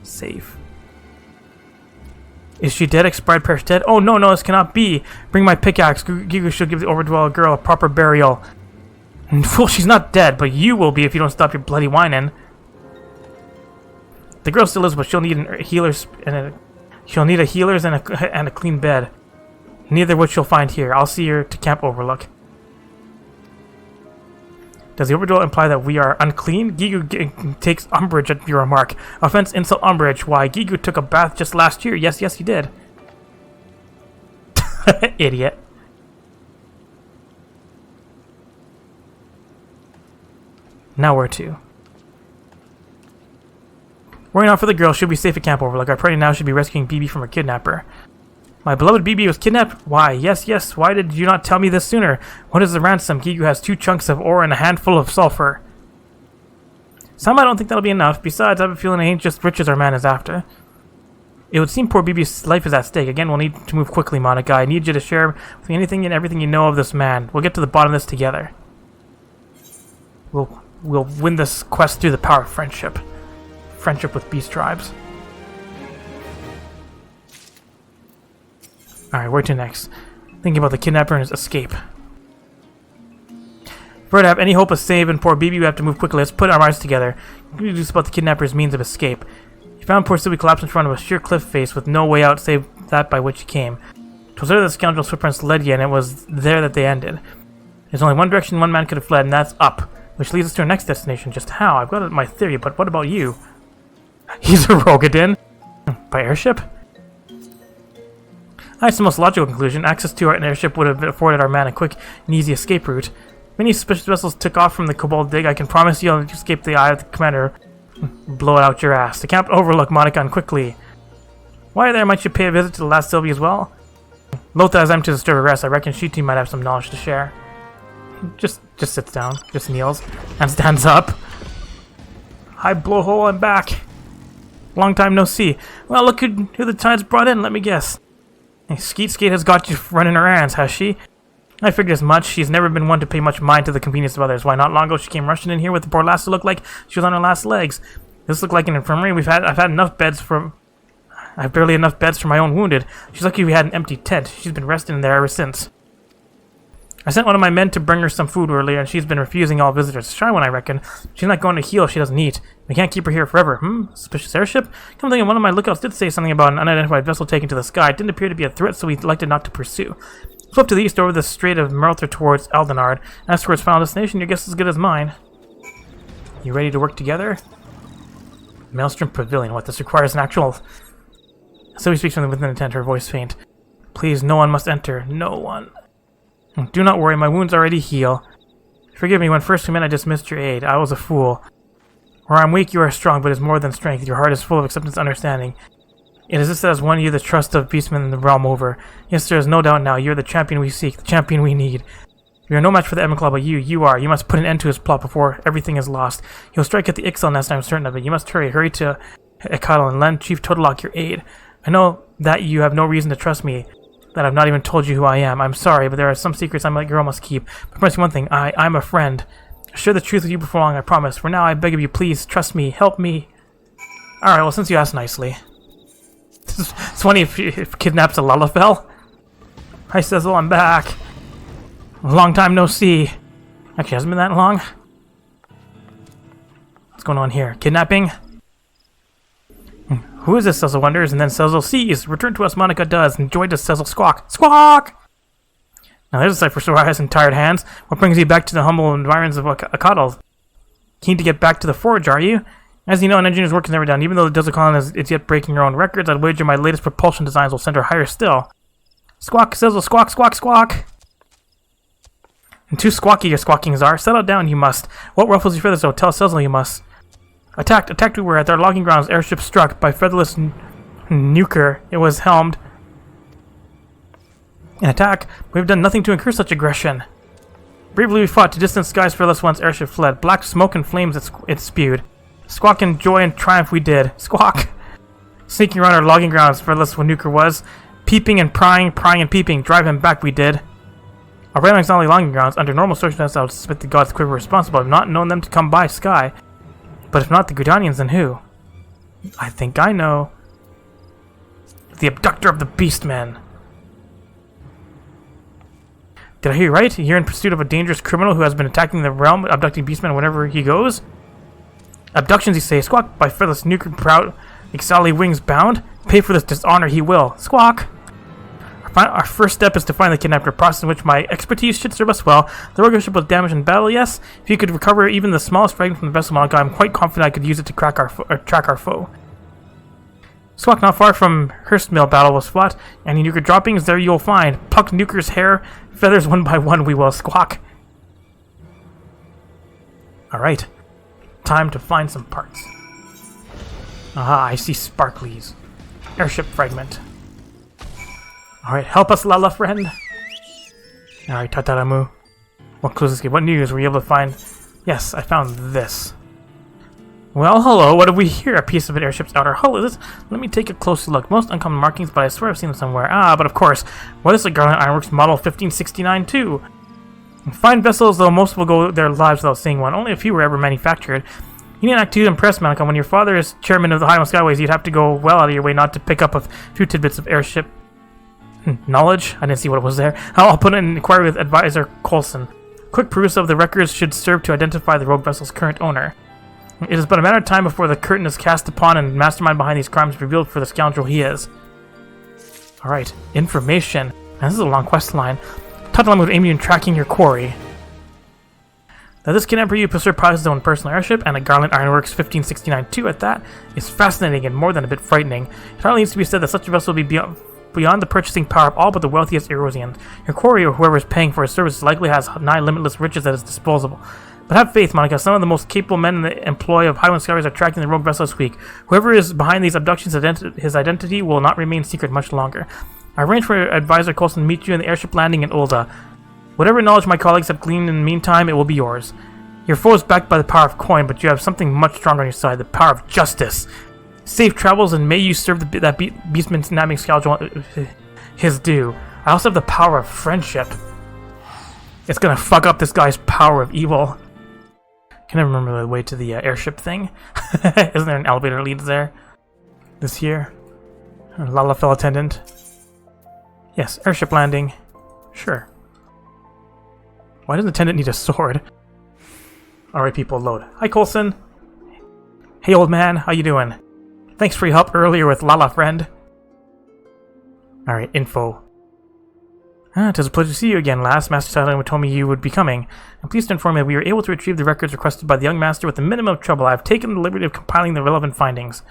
Speaker 2: safe. Is she dead? Expired perish dead? Oh no, this cannot be. Bring my pickaxe. Gigu shall give the overdweller girl a proper burial. And fool, she's not dead, but you will be if you don't stop your bloody whining. The girl still is, but she'll need a healer's and a clean bed. Neither of which she'll find here. I'll see her to Camp Overlook. Does the overdweller imply that we are unclean? Gigu takes umbrage at your remark. Offense, insult, umbrage. Why, Gigu took a bath just last year. Yes, he did. Idiot. Now where to? Worrying out for the girl, she'll be safe at Camp Overlook. Our party now should be rescuing BB from her kidnapper. My beloved BB was kidnapped? Why, yes, why did you not tell me this sooner? What is the ransom? Gigu has 2 chunks of ore and a handful of sulfur. Some I don't think that'll be enough. Besides, I have a feeling it ain't just riches our man is after. It would seem poor BB's life is at stake. Again, we'll need to move quickly, Monica. I need you to share with me anything and everything you know of this man. We'll get to the bottom of this together. We'll win this quest through the power of friendship. Friendship with beast tribes. Alright, where to next? Thinking about the kidnapper and his escape. For to have any hope of saving poor BB, we have to move quickly. Let's put our minds together. We can do about the kidnapper's means of escape. He found poor Sylvie collapsed in front of a sheer cliff face with no way out save that by which he came. It was there the scoundrel's footprints led you, and it was there that they ended. There's only one direction one man could have fled, and that's up, which leads us to our next destination. Just how? I've got my theory, but what about you? He's a Rogadin? By airship? That's the most logical conclusion. Access to our airship would have afforded our man a quick and easy escape route. Many suspicious vessels took off from the Cobalt dig. I can promise you I'll escape the eye of the commander. Blow it out your ass. The camp overlook Monica and quickly. While you're there, might you pay a visit to the last Sylvie as well? Lothar has emptied to disturb her rest. I reckon she too might have some knowledge to share. Just sits down, just kneels, and stands up. Hi, blowhole, I'm back. Long time no see. Well, look who the tide's brought in, let me guess. Hey, Skate has got you running her errands, has she? I figured as much. She's never been one to pay much mind to the convenience of others. Why, not long ago she came rushing in here with the poor lass to look like she was on her last legs. This looked like an infirmary. I've had enough beds for... I've barely enough beds for my own wounded. She's lucky we had an empty tent. She's been resting in there ever since. I sent one of my men to bring her some food earlier, and she's been refusing all visitors. Shy one, I reckon. She's not going to heal if she doesn't eat. We can't keep her here forever. Suspicious airship? Come thinking, one of my lookouts did say something about an unidentified vessel taken to the sky. It didn't appear to be a threat, so we elected not to pursue. Flip to the east over the Strait of Merthyr towards Aldenard. As for its final destination, your guess is as good as mine. You ready to work together? Maelstrom Pavilion. What, this requires an actual... Sylvie speaks from within the tent, her voice faint. Please, no one must enter. No one. Do not worry, my wounds already heal. Forgive me, when first we met I dismissed your aid. I was a fool. Where I'm weak, you are strong, but it is more than strength. Your heart is full of acceptance and understanding. It is this that has won you the trust of beastmen in the realm over. Yes, there is no doubt now. You are the champion we seek, the champion we need. We are no match for the Edmund Claw, but you are. You must put an end to his plot before everything is lost. He'll strike at the Ixal nest, I'm certain of it. You must hurry to Ekadal and lend Chief Totolock your aid. I know that you have no reason to trust me, that I've not even told you who I am. I'm sorry, but there are some secrets my girl must keep. But promise me one thing, I'm a friend. I'll share the truth with you before long, I promise. For now, I beg of you, please, trust me, help me. Alright, well, since you asked nicely. It's funny if kidnaps a Lullafell. Hi, Cecil, I'm back. Long time no see. Actually, hasn't been that long. What's going on here? Kidnapping? Who is this, Cecil wonders, and then Cecil sees. Return to us, Monica does, and joy does Cecil squawk. Squawk! Now there's a sight for sore eyes and tired hands. What brings you back to the humble environs of Akadal? Keen to get back to the forge, are you? As you know, an engineer's work is never done. Even though the Desert Colony is yet breaking her own records, I'd wager my latest propulsion designs will send her higher still. Squawk, Cecil, squawk, squawk, squawk! And too squawky your squawkings are. Settle down, you must. What ruffles your feathers, though? Tell Cecil you must. Attacked we were at our logging grounds. Airship struck by featherless nuker. It was helmed. An attack? We've done nothing to incur such aggression. Bravely we fought to distant skies fearless once airship fled. Black smoke and flames it spewed. Squawk in joy and triumph we did. Squawk! Sneaking around our logging grounds, fearless when nuker was. Peeping and prying and peeping. Drive him back we did. Our railings not only logging grounds. Under normal circumstances I would suspect the gods quiver responsible. I've not known them to come by sky. But if not the Gudanians, then who? I think I know. The abductor of the beastmen. Did I hear you right? You're in pursuit of a dangerous criminal who has been attacking the realm, abducting beastmen whenever he goes? Abductions, you say? Squawk! By fearless nuker proud, Ixali wings bound? Pay for this dishonor he will. Squawk! Our first step is to find the kidnapper, a process in which my expertise should serve us well. The Rogue ship was damaged in battle, yes. If you could recover even the smallest fragment from the vessel model, I'm quite confident I could use it to track our foe. Squawk, not far from Hurstmill battle was fought. Any nuker droppings, there you'll find. Plucked nuker's hair, feathers one by one we will. Squawk. Alright. Time to find some parts. Aha, I see sparklies. Airship fragment. Alright, help us, Lala friend! Alright, Tataramu. What clues escape? What news were you able to find? Yes, I found this. Well, hello, what have we here? A piece of an airship's outer hull, is it? Let me take a closer look. Most uncommon markings, but I swear I've seen them somewhere. Ah, but of course. What is the Garland Ironworks Model 1569 too? Fine vessels, though most will go their lives without seeing one. Only a few were ever manufactured. You need not act too impressed, Malcolm. When your father is chairman of the Highland Skyways, you'd have to go well out of your way not to pick up a few tidbits of airship knowledge. I didn't see what it was there. I'll put in an inquiry with Advisor Coulson. Quick perusal of the records should serve to identify the rogue vessel's current owner. It is but a matter of time before the curtain is cast upon and the mastermind behind these crimes revealed for the scoundrel he is. Alright, information. Now, this is a long quest line. Tatlam would aim you in tracking your quarry. Now, this kidnapper you surprises his own personal airship, and a Garland Ironworks 1569-2 at that is fascinating and more than a bit frightening. It hardly needs to be said that such a vessel will be beyond the purchasing power of all but the wealthiest Erosians. Your quarry, or whoever is paying for his services, likely has nigh limitless riches at his disposal. But have faith, Monica. Some of the most capable men in the employ of Highland Skyways are tracking the rogue vessel this week. Whoever is behind these abductions, his identity will not remain secret much longer. I arranged for Advisor Coulson to meet you in the airship landing in Ulda. Whatever knowledge my colleagues have gleaned in the meantime, it will be yours. Your foe is backed by the power of coin, but you have something much stronger on your side, the power of justice. Safe travels, and may you serve that beastman nabbing scoundrel his due. I also have the power of friendship. It's gonna fuck up this guy's power of evil. Can I remember the way to the airship thing? Isn't there an elevator that leads there? This here? Lala fell attendant. Yes, airship landing. Sure. Why does the attendant need a sword? Alright, people, load. Hi, Coulson. Hey, old man, how you doing? Thanks for your help earlier with Lala friend. Alright, info. It is a pleasure to see you again, lass. Master Silent told me you would be coming. I'm pleased to inform you that we were able to retrieve the records requested by the young master with the minimum of trouble. I have taken the liberty of compiling the relevant findings.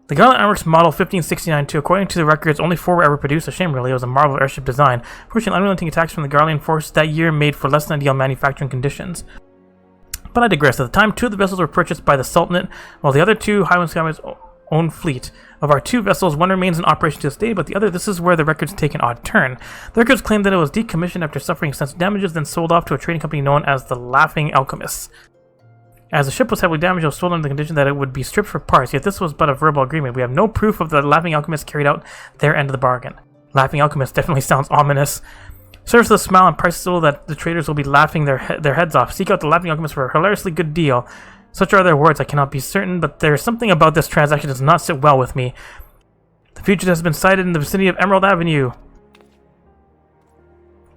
Speaker 2: The Garland Ironworks Model 1569-2, according to the records, only 4 were ever produced. A shame, really. It was a marvel of airship design. Fortunately, unrelenting attacks from the Garland force that year made for less than ideal manufacturing conditions. But I digress. At the time, 2 of the vessels were purchased by the Sultanate, while the other 2 Highland Skyways own fleet. Of our 2 vessels, one remains in operation to this day, but the other, this is where the records take an odd turn. The records claim that it was decommissioned after suffering extensive damages, then sold off to a trading company known as the Laughing Alchemists. As the ship was heavily damaged, it was sold under the condition that it would be stripped for parts, yet this was but a verbal agreement. We have no proof of the Laughing Alchemists carried out their end of the bargain. Laughing Alchemists definitely sounds ominous. Serves the smile and price so that the traders will be laughing their heads off. Seek out the Laughing Alchemists for a hilariously good deal. Such are their words, I cannot be certain, but there is something about this transaction that does not sit well with me. The fugitive has been sighted in the vicinity of Emerald Avenue.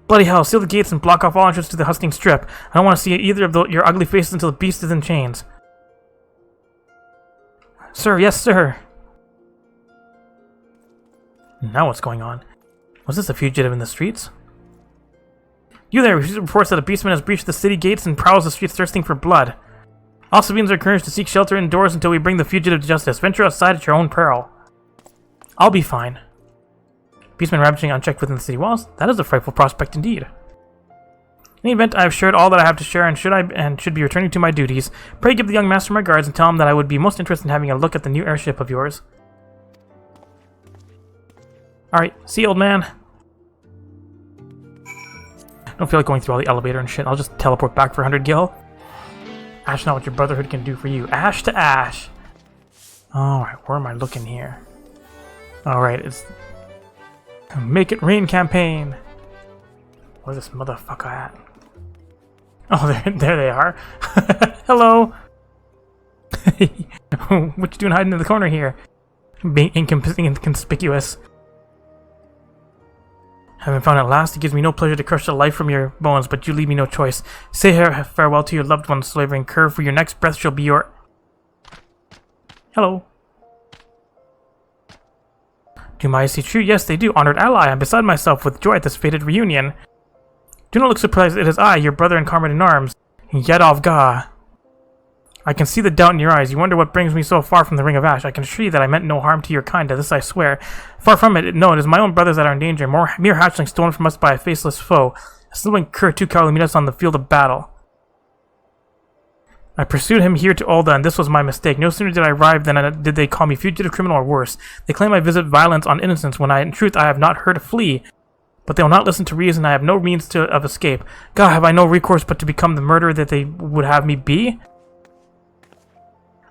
Speaker 2: Bloody hell, seal the gates and block off all entrance to the hustling strip. I don't want to see either of your ugly faces until the beast is in chains. Sir, yes, sir. Now what's going on? Was this a fugitive in the streets? You there, we reports that a beastman has breached the city gates and prowls the streets thirsting for blood. All civilians are encouraged to seek shelter indoors until we bring the fugitive to justice. Venture outside at your own peril. I'll be fine. Beastmen ravaging unchecked within the city walls? That is a frightful prospect indeed. In any event, I have shared all that I have to share and should be returning to my duties. Pray give the young master my regards and tell him that I would be most interested in having a look at the new airship of yours. Alright, see you, old man. I don't feel like going through all the elevator and shit. I'll just teleport back for 100 gil. Ash, not what your brotherhood can do for you. Ash to ash. Alright, where am I looking here? Alright, it's Make It Rain campaign. Where's this motherfucker at? Oh, there they are. Hello. What you doing hiding in the corner here? Being inconspicuous. Having found at last, it gives me no pleasure to crush the life from your bones, but you leave me no choice. Say farewell to your loved ones, slavering cur, for your next breath shall be your... Hello. Do my eyes see true? Yes, they do. Honored ally, I'm beside myself with joy at this fated reunion. Do not look surprised, it is I, your brother and comrade in arms, Yadov Ga. I can see the doubt in your eyes. You wonder what brings me so far from the Ring of Ash. I can assure you that I meant no harm to your kind, to this I swear. Far from it, no, it is my own brothers that are in danger, mere hatchlings stolen from us by a faceless foe. A slewing cur too cowardly meet us on the field of battle. I pursued him here to Ulda, and this was my mistake. No sooner did I arrive than did they call me fugitive criminal or worse. They claim I visit violence on innocence when in truth I have not heard a flea. But they will not listen to reason. I have no means of escape. God, have I no recourse but to become the murderer that they would have me be?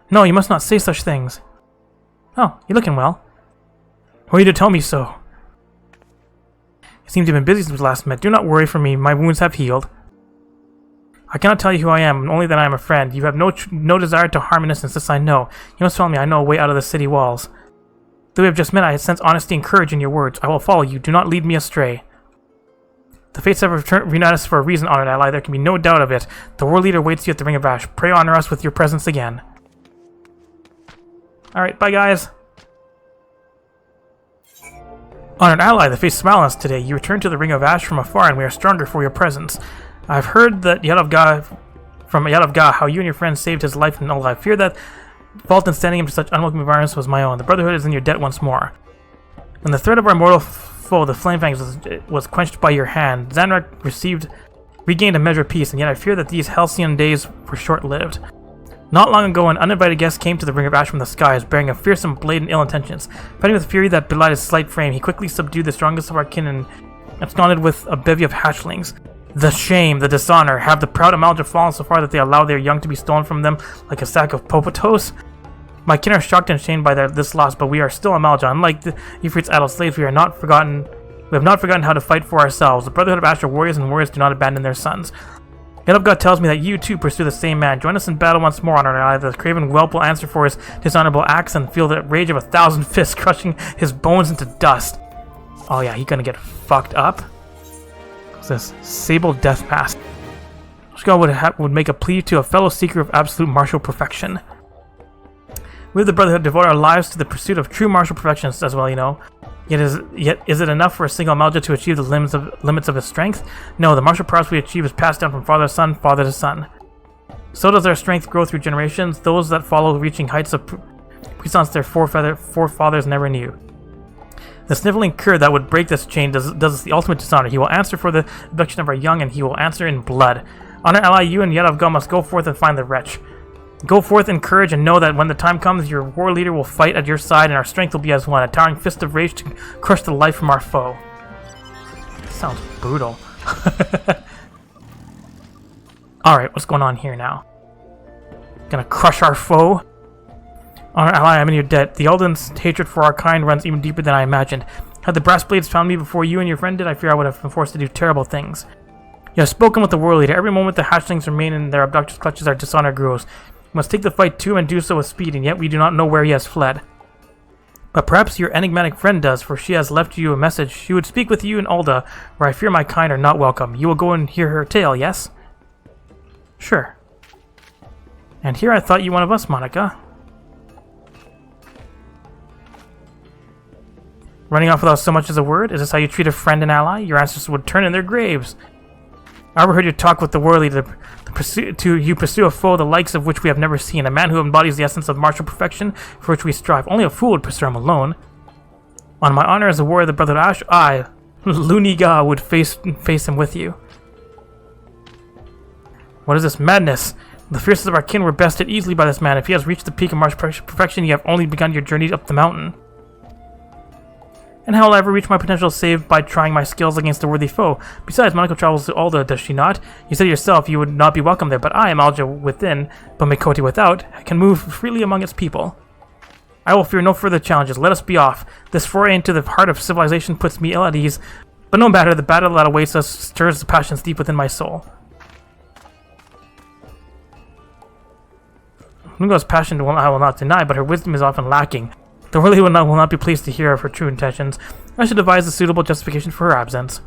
Speaker 2: No, you must not say such things. Oh, you're looking well. Who are you to tell me so? You seem to have been busy since we last met. Do not worry for me. My wounds have healed. I cannot tell you who I am, only that I am a friend. You have no desire to harm innocence, this I know. You must follow me. I know a way out of the city walls. Though we have just met, I sense honesty and courage in your words. I will follow you. Do not lead me astray. The fates have reunited us for a reason, honored ally. There can be no doubt of it. The world leader waits you at the Ring of Ash. Pray honor us with your presence again. Alright, bye guys. Honored ally, the fates smile on us today. You return to the Ring of Ash from afar, and we are stronger for your presence. I've heard that from Yadavga how you and your friends saved his life in Ulda. I fear that fault in sending him to such unwelcome environments was my own. The Brotherhood is in your debt once more. When the threat of our mortal foe, the Flamefangs, was quenched by your hand, Zanrak regained a measure of peace, and yet I fear that these halcyon days were short-lived. Not long ago, an uninvited guest came to the Ring of Ash from the skies, bearing a fearsome blade and ill intentions. Fighting with fury that belied his slight frame, he quickly subdued the strongest of our kin and absconded with a bevy of hatchlings. The shame, the dishonor, have the proud Amalja fallen so far that they allow their young to be stolen from them like a sack of popotos? My kin are shocked and shamed by this loss, but we are still Amalja. Unlike the Ifrit's idle slaves, we have not forgotten how to fight for ourselves. The Brotherhood of Ash are warriors, and warriors do not abandon their sons. Yadavga tells me that you too pursue the same man. Join us in battle once more, honored ally. The craven whelp will answer for his dishonorable acts and feel the rage of 1,000 fists crushing his bones into dust. Oh yeah, he's gonna get fucked up. What's this? Sable Death Mask. Shka would make a plea to a fellow seeker of absolute martial perfection. We of the Brotherhood devote our lives to the pursuit of true martial perfection, as well, you know. Yet is it enough for a single Amalja to achieve the limits of his strength? No, the martial prowess we achieve is passed down from father to son. So does our strength grow through generations, those that follow reaching heights of puissance their forefathers never knew. The sniveling cur that would break this chain does us the ultimate dishonor. He will answer for the abduction of our young, and he will answer in blood. Honor ally, you and Yadavga must go forth and find the wretch. Go forth in courage and know that when the time comes, your war leader will fight at your side and our strength will be as one, a towering fist of rage to crush the life from our foe. Sounds brutal. Alright, what's going on here now? Gonna crush our foe? Honor ally, I'm in your debt. The Elden's hatred for our kind runs even deeper than I imagined. Had the brass blades found me before you and your friend did, I fear I would have been forced to do terrible things. You have spoken with the war leader. Every moment the hatchlings remain in their abductors' clutches, our dishonor grows. We must take the fight too and do so with speed, and yet we do not know where he has fled. But perhaps your enigmatic friend does, for she has left you a message. She would speak with you in Ulda, where I fear my kind are not welcome. You will go and hear her tale, yes? Sure. And here I thought you one of us, Monica. Running off without so much as a word? Is this how you treat a friend and ally? Your ancestors would turn in their graves. I overheard you talk with the war leader. You pursue a foe the likes of which we have never seen, a man who embodies the essence of martial perfection for which we strive. Only a fool would pursue him alone. On my honor as a warrior of the Brotherhood of Ash, I, Luniga, would face him with you. What is this madness? The fiercest of our kin were bested easily by this man. If he has reached the peak of martial perfection, you have only begun your journey up the mountain. And how will I ever reach my potential save by trying my skills against a worthy foe? Besides, Monica travels to Ulda, does she not? You said yourself you would not be welcome there, but I, Amalja within, but Mikoti without, can move freely among its people. I will fear no further challenges. Let us be off. This foray into the heart of civilization puts me ill at ease, but no matter, the battle that awaits us stirs the passions deep within my soul. Lungo's passion I will not deny, but her wisdom is often lacking. The worthy will not be pleased to hear of her true intentions. I should devise a suitable justification for her absence.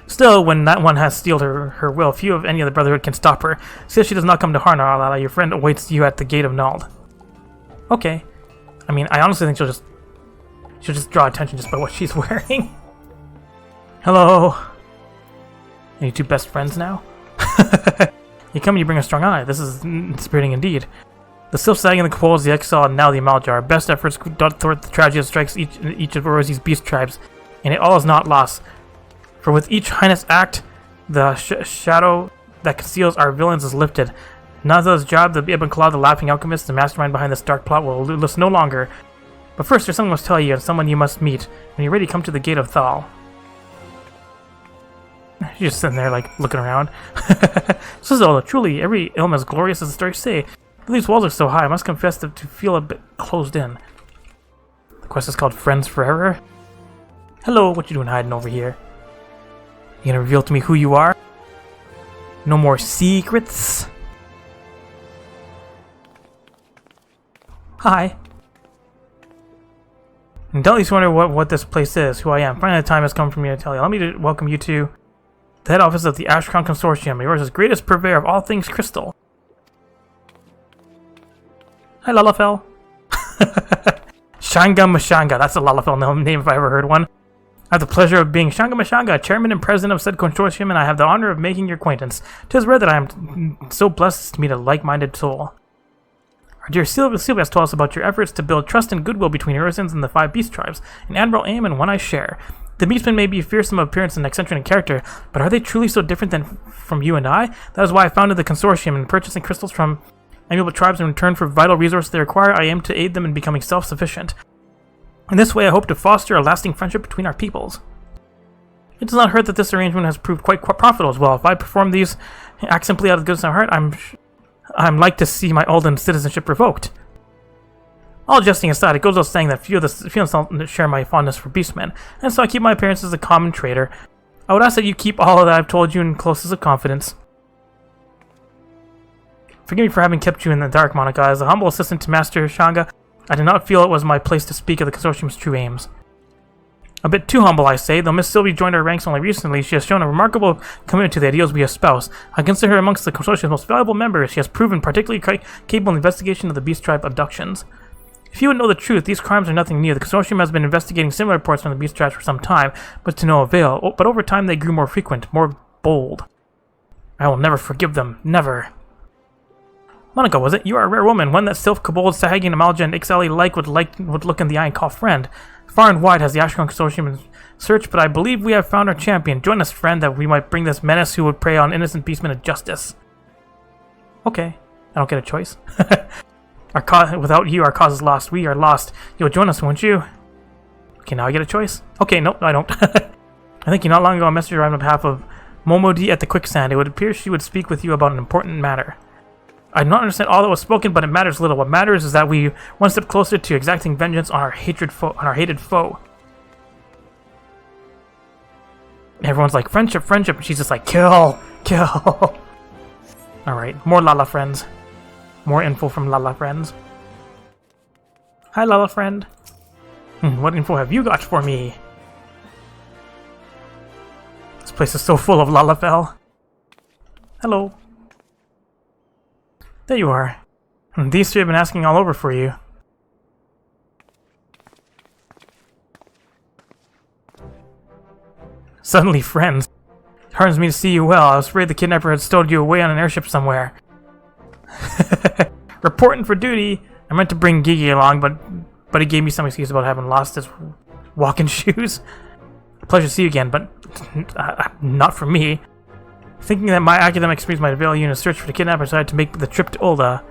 Speaker 2: Still, when that one has steeled her will, few of any of the Brotherhood can stop her. See if she does not come to harm, Alala. Your friend awaits you at the gate of Nald. Okay. I mean, I honestly think she'll just draw attention just by what she's wearing. Hello. Are you two best friends now? You come and you bring a strong eye. This is inspiriting indeed. The Sylph sagging the Quolls, the Exile, and now the Amalja. Our best efforts thwart the tragedy that strikes each of Orozi's beast tribes, and it all is not lost. For with each heinous act, the shadow that conceals our villains is lifted. Navel's job, the Ibn Claw, the Laughing Alchemist, the mastermind behind this dark plot, will last no longer. But first, there's someone I must tell you, and someone you must meet. When you're ready, come to the Gate of Thal. She's just sitting there, like, looking around. Sizzle, truly, every ilm as glorious as the stories say. But these walls are so high, I must confess to feel a bit closed in. The quest is called Friends Forever. Hello, what you doing hiding over here? You gonna reveal to me who you are? No more secrets? Hi. And don't at least wonder what this place is, who I am. Finally, the time has come for me to tell you. Let me to welcome you to the head office of the Ashcrown Consortium, yours greatest purveyor of all things crystal. Hi, Lalafell. Shanga Mashanga, that's a Lalafell name if I ever heard one. I have the pleasure of being Shanga Mashanga, chairman and president of said consortium, and I have the honor of making your acquaintance. 'Tis rare that I am so blessed to meet a like-minded soul. Our dear Sylvia has told us about your efforts to build trust and goodwill between Ursins and the 5 beast tribes, an admirable aim and one I share. The beastmen may be fearsome of appearance and eccentric in character, but are they truly so different from you and I? That is why I founded the consortium, and purchasing crystals from amiable tribes in return for vital resources they require, I aim to aid them in becoming self-sufficient. In this way, I hope to foster a lasting friendship between our peoples. It does not hurt that this arrangement has proved quite profitable as well. If I perform these acts simply out of the goodness of my heart, I'm like to see my Alden citizenship revoked. All jesting aside, it goes without saying that few don't share my fondness for beastmen, and so I keep my appearance as a common trader. I would ask that you keep all of that I've told you in closest of confidence. Forgive me for having kept you in the dark, Monica. As a humble assistant to Master Shanga, I did not feel it was my place to speak of the consortium's true aims. A bit too humble, I say. Though Miss Sylvie joined our ranks only recently, she has shown a remarkable commitment to the ideals we espouse. I consider her amongst the consortium's most valuable members. She has proven particularly capable in investigation of the Beast Tribe abductions. If you would know the truth, these crimes are nothing new. The consortium has been investigating similar reports from the Beast Tribes for some time, but to no avail. But over time they grew more frequent, more bold. I will never forgive them. Never. Monica, was it? You are a rare woman, one that Sylph, Kobold, Sahagi, Amalja, and Ixali would look in the eye and call friend. Far and wide has the Ashcrown Consortium in search, but I believe we have found our champion. Join us, friend, that we might bring this menace who would prey on innocent beastmen to justice. Okay. I don't get a choice. Without you, our cause is lost. We are lost. You'll join us, won't you? Okay, now I get a choice? Okay, nope, I don't. I think you not long ago a message arrived on behalf of Momodi at the Quicksand. It would appear she would speak with you about an important matter. I do not understand all that was spoken, but it matters little. What matters is that we one step closer to exacting vengeance on our hated foe. Everyone's like, friendship, friendship, and she's just like, kill, kill. Alright, more Lala friends. More info from Lala friends. Hi, Lala friend. What info have you got for me? This place is so full of Lalafell. Hello. There you are. These 3 have been asking all over for you. Suddenly friends. It hardens me to see you well. I was afraid the kidnapper had stowed you away on an airship somewhere. Reporting for duty. I meant to bring Gigi along, but he gave me some excuse about having lost his walking shoes. Pleasure to see you again, but not for me. Thinking that my academic experience might avail you in a search for the kidnapper, I decided to make the trip to Ulda.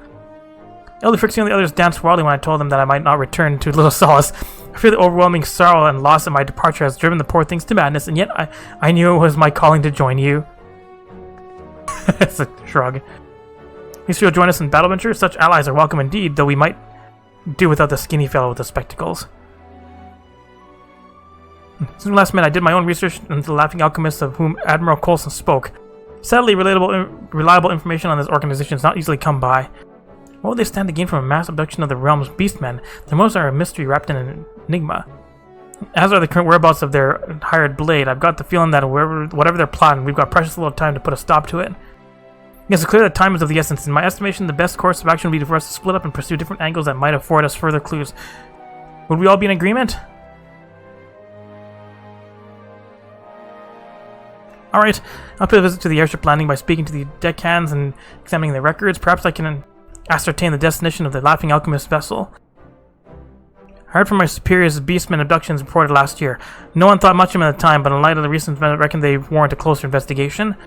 Speaker 2: Elder Frixie and the others danced wildly when I told them that I might not return to Little Solace. I fear the overwhelming sorrow and loss of my departure has driven the poor things to madness, and yet I knew it was my calling to join you. It's a shrug. You still join us in battle ventures? Such allies are welcome indeed, though we might do without the skinny fellow with the spectacles. Since we last met, I did my own research into the Laughing Alchemists of whom Admiral Coulson spoke. Sadly, reliable information on this organization is not easily come by. What would they stand to gain from a mass abduction of the realm's beastmen? Their motives are a mystery wrapped in an enigma. As are the current whereabouts of their hired blade. I've got the feeling that whatever they're plotting, we've got precious little time to put a stop to it. Yes, it's clear that time is of the essence. In my estimation, the best course of action would be for us to split up and pursue different angles that might afford us further clues. Would we all be in agreement? Alright, I'll pay a visit to the airship landing by speaking to the deckhands and examining the records. Perhaps I can ascertain the destination of the Laughing Alchemist vessel. I heard from my superiors of beastmen abductions reported last year. No one thought much of them at the time, but in light of the recent event, I reckon they warrant a closer investigation.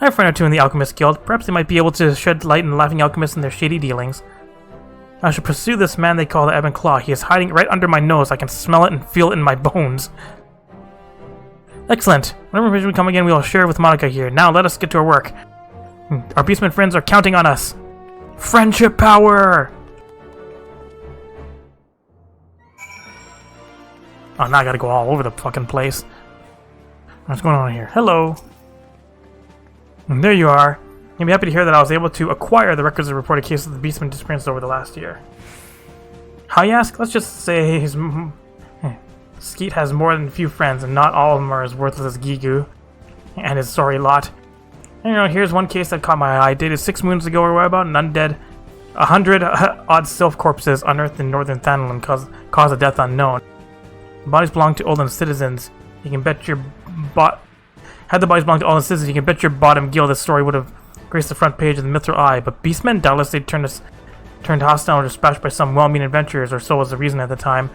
Speaker 2: I have a friend or two in the Alchemist Guild. Perhaps they might be able to shed light on the Laughing Alchemist and their shady dealings. I should pursue this man they call the Ebon Claw. He is hiding right under my nose. I can smell it and feel it in my bones. Excellent. Whenever we come again, we will share with Monica here. Now, let us get to our work. Our beastmen friends are counting on us. Friendship power! Oh, now I gotta go all over the fucking place. What's going on here? Hello. And there you are. You'll be happy to hear that I was able to acquire the records of reported cases of the beastmen disappearance over the last year. How, you ask? Let's just say Skeet has more than a few friends, and not all of them are as worthless as Gigu and his sorry lot. And, here's one case that caught my eye. Dated 6 moons ago or about an undead. 100 odd sylph corpses unearthed in northern Thanalan cause of death unknown. The bodies belong to Olden citizens. You can bet your Had the bodies belonged to Olden citizens, you can bet your bottom guild this story would have graced the front page of the Mithril Eye. But beastmen, doubtless they turned hostile or dispatched by some well-meaning adventurers, or so was the reason at the time.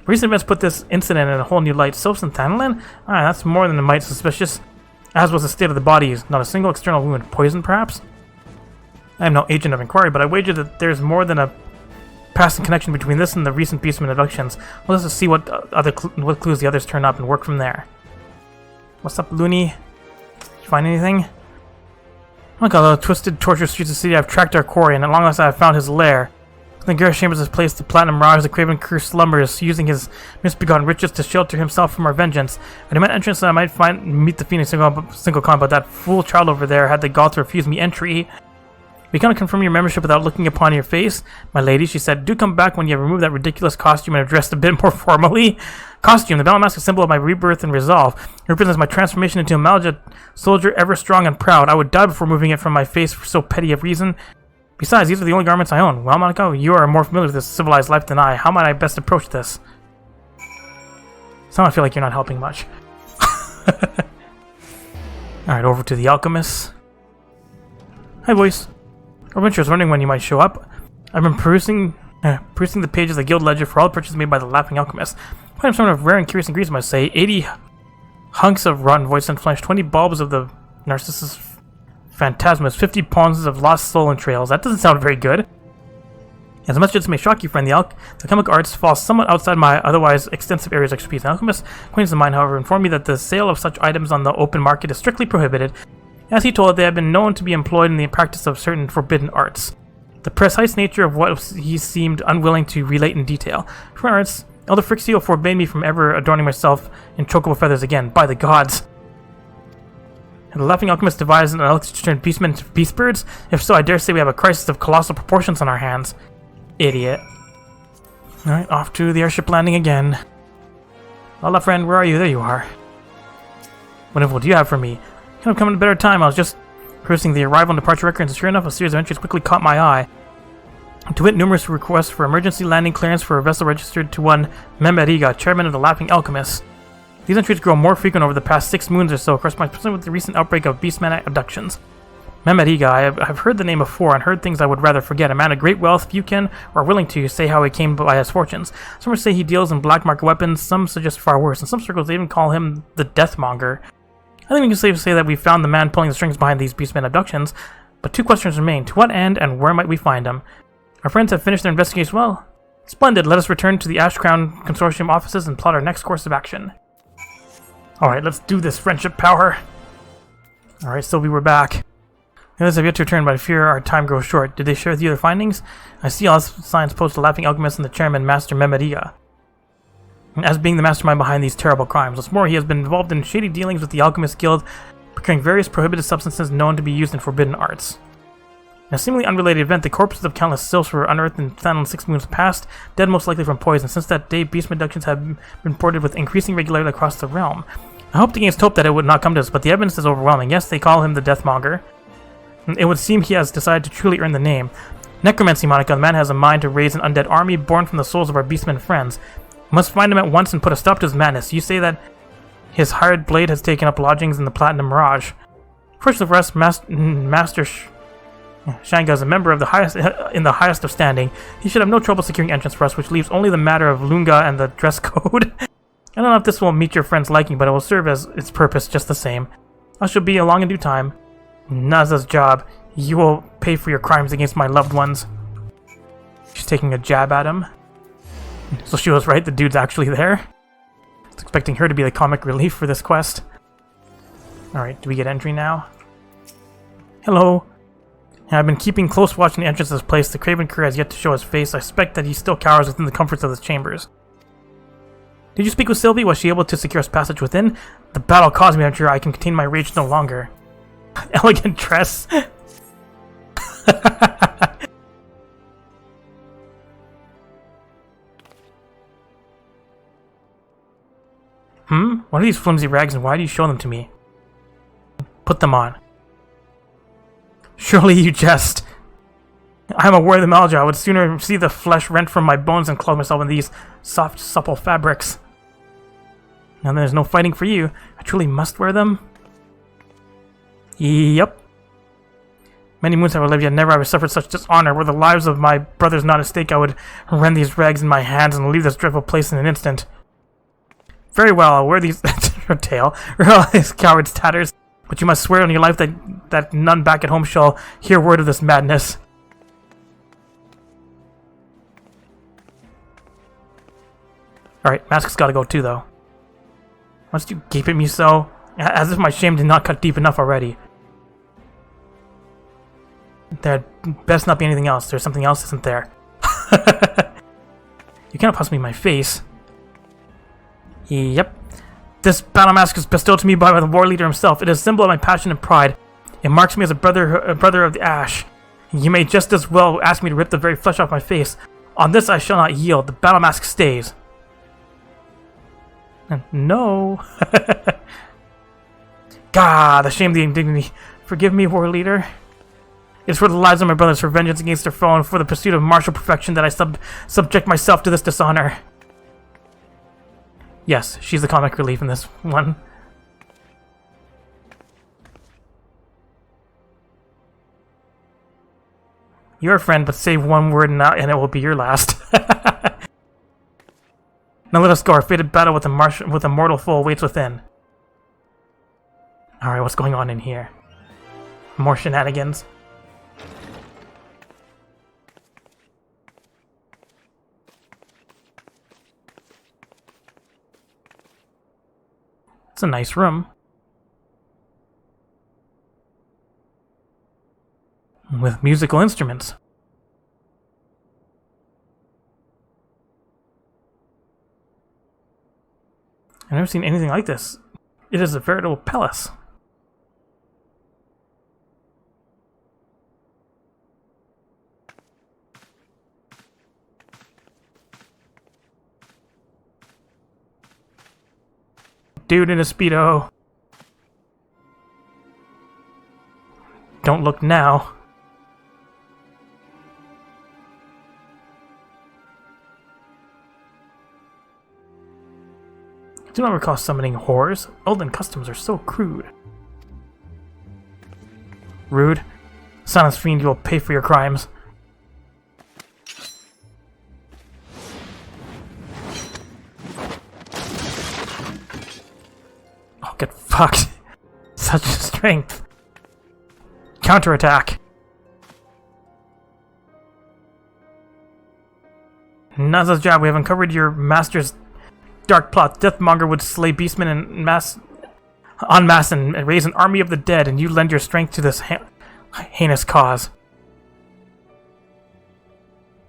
Speaker 2: Recent events put this incident in a whole new light. Sylphs in Thanalan? That's more than a mite suspicious. As was the state of the bodies. Not a single external wound. Poison, perhaps? I am no agent of inquiry, but I wager that there's more than a passing connection between this and the recent beastman abductions. Let's just see what clues the others turn up and work from there. What's up, Looney? Did you find anything? Look, all the twisted, tortuous streets of the city, I've tracked our quarry, and at long last I have found his lair. The Gareth Chambers has placed the platinum mirage, the craven curse slumbers, using his misbegotten riches to shelter himself from our vengeance. I demand entrance that I might meet the Phoenix single con, but that fool child over there had the gall to refuse me entry. We cannot confirm your membership without looking upon your face. My lady, she said, do come back when you have removed that ridiculous costume and are dressed a bit more formally. Costume, the battle mask is a symbol of my rebirth and resolve. It represents my transformation into a Malja soldier, ever strong and proud. I would die before moving it from my face for so petty a reason. Besides, these are the only garments I own. Well, Monica, you are more familiar with this civilized life than I. How might I best approach this? Somehow I feel like you're not helping much. Alright, over to the alchemist. Hi, Voice. Our adventure is wondering when you might show up. I've been perusing the pages of the guild ledger for all purchases made by the Laughing Alchemist. Quite some of rare and curious ingredients, I must say. 80 hunks of rotten voice and flesh, 20 bulbs of the Narcissus Phantasmus, 50 pounds of lost soul entrails. That doesn't sound very good. As much as it may shock you, friend, the alchemic arts fall somewhat outside my otherwise extensive areas of expertise. An alchemist acquaintance of mine, however, informed me that the sale of such items on the open market is strictly prohibited. As he told it, they have been known to be employed in the practice of certain forbidden arts. The precise nature of what he seemed unwilling to relate in detail. For arts, Elder Frixio forbade me from ever adorning myself in chocobo feathers again, by the gods. And the Laughing Alchemist devised an elixir to turn beastmen into beast birds? If so, I dare say we have a crisis of colossal proportions on our hands. Idiot. Alright, off to the airship landing again. Lala friend, where are you? There you are. What info do you have for me? Could have come at a better time. I was just perusing the arrival and departure records, and sure enough, a series of entries quickly caught my eye. To wit, numerous requests for emergency landing clearance for a vessel registered to one Memeriga, chairman of the Laughing Alchemists. These entries grow more frequent over the past 6 moons or so, corresponding with the recent outbreak of beastman abductions. Memeriga, I've heard the name before and heard things I would rather forget. A man of great wealth, few can or are willing to say how he came by his fortunes. Some say he deals in black market weapons, some suggest far worse. In some circles, they even call him the Deathmonger. I think we can safely say that we found the man pulling the strings behind these beastman abductions, but 2 questions remain. To what end, and where might we find him? Our friends have finished their investigation well. Splendid, let us return to the Ash Crown Consortium offices and plot our next course of action. Alright, let's do this, friendship power. Alright, Sylvie, we're back. The others have yet to return, but I fear our time grows short. Did they share with you their findings? I see all signs post the Laughing Alchemist and the chairman, Master Memeriga, as being the mastermind behind these terrible crimes. What's more, he has been involved in shady dealings with the Alchemist Guild, procuring various prohibited substances known to be used in forbidden arts. In a seemingly unrelated event, the corpses of countless sylphs were unearthed in Thanalan 6 moons past, dead most likely from poison. Since that day, beast abductions have been reported with increasing regularity across the realm. I hoped against hope that it would not come to us, but the evidence is overwhelming. Yes, they call him the Deathmonger. It would seem he has decided to truly earn the name. Necromancy, Monica. The man has a mind to raise an undead army born from the souls of our beastmen friends. We must find him at once and put a stop to his madness. You say that his hired blade has taken up lodgings in the Platinum Mirage. Fortunately for us, Master Shanga is a member of the highest in the highest of standing. He should have no trouble securing entrance for us, which leaves only the matter of Lunga and the dress code. I don't know if this will meet your friend's liking, but it will serve as its purpose just the same. I shall be along in due time. Naza's job. You will pay for your crimes against my loved ones. She's taking a jab at him. So she was right, the dude's actually there. I was expecting her to be the comic relief for this quest. Alright, do we get entry now? Hello. I've been keeping close watch on the entrance of this place. The craven cur has yet to show his face. I suspect that he still cowers within the comforts of his chambers. Did you speak with Sylvie? Was she able to secure us passage within? The battle caused me, I can contain my rage no longer. Elegant dress. What are these flimsy rags and why do you show them to me? Put them on. Surely you jest. I am aware of the malady. I would sooner see the flesh rent from my bones than clothe myself in these soft, supple fabrics. Now there's no fighting for you. I truly must wear them? Yep. Many moons have I lived, yet never have I suffered such dishonor. Were the lives of my brothers not at stake, I would rend these rags in my hands and leave this dreadful place in an instant. Very well, I'll wear these her tail, all these coward's tatters, but you must swear on your life that none back at home shall hear word of this madness. Alright, Mask's gotta go too, though. Must you gape at me so? As if my shame did not cut deep enough already. There best not be anything else. There's something else, isn't there? You cannot possibly be my face. Yep. This battle mask is bestowed to me by the war leader himself. It is a symbol of my passion and pride. It marks me as a brother of the Ash. You may just as well ask me to rip the very flesh off my face. On this I shall not yield. The battle mask stays. No. God, the shame, the indignity. Forgive me, war leader. It is for the lives of my brothers, for vengeance against their foe, and for the pursuit of martial perfection that I subject myself to this dishonor. Yes, she's the comic relief in this one. You're a friend, but say one word and it will be your last. Now let us go. Our fated battle with a mortal foe waits within. Alright, what's going on in here? More shenanigans. It's a nice room. With musical instruments. I've never seen anything like this. It is a veritable palace. Dude in a Speedo. Don't look now. I do not recall summoning whores. Olden customs are so crude. Rude. Silence fiend, you will pay for your crimes. Oh, get fucked. Such strength. Counterattack. Naza's job, we have uncovered your master's dark plot. Deathmonger would slay beastmen en masse and raise an army of the dead, and you lend your strength to this heinous cause.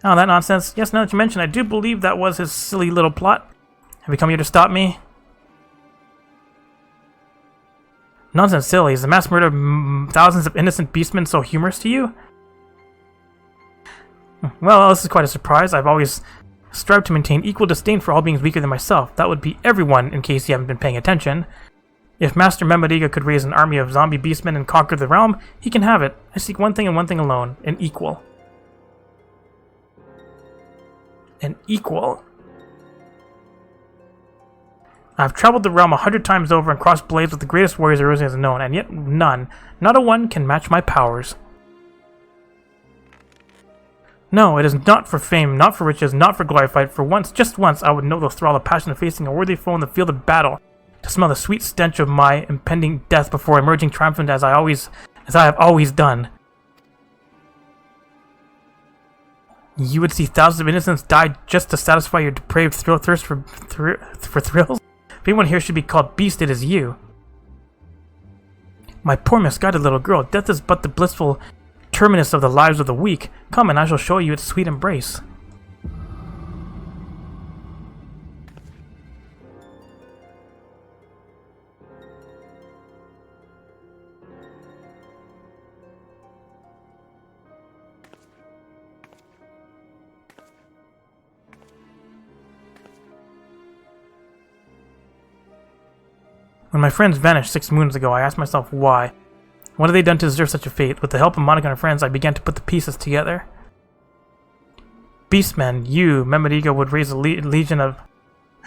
Speaker 2: Oh, that nonsense. Yes, now that you mention, I do believe that was his silly little plot. Have you come here to stop me? Nonsense, silly. Is the mass murder of thousands of innocent beastmen so humorous to you? Well, this is quite a surprise. I've always strived to maintain equal disdain for all beings weaker than myself. That would be everyone, in case you haven't been paying attention. If Master Memadiga could raise an army of zombie beastmen and conquer the realm, he can have it. I seek one thing and one thing alone, an equal. An equal. I've traveled the realm 100 times over and crossed blades with the greatest warriors Erosion has known, and yet none, not a one, can match my powers. No, it is not for fame, not for riches, not for glory fight. For once, just once, I would know the thrall of passion of facing a worthy foe in the field of battle, to smell the sweet stench of my impending death before emerging triumphant as I always as I have always done. You would see thousands of innocents die just to satisfy your depraved thirst for thrills? If anyone here should be called beast, it is you. My poor misguided little girl, death is but the blissful terminus of the lives of the weak. Come and I shall show you its sweet embrace. When my friends vanished 6 moons ago, I asked myself why. What had they done to deserve such a fate? With the help of Monica and her friends, I began to put the pieces together. Beastmen, you, Memediga, would raise a legion of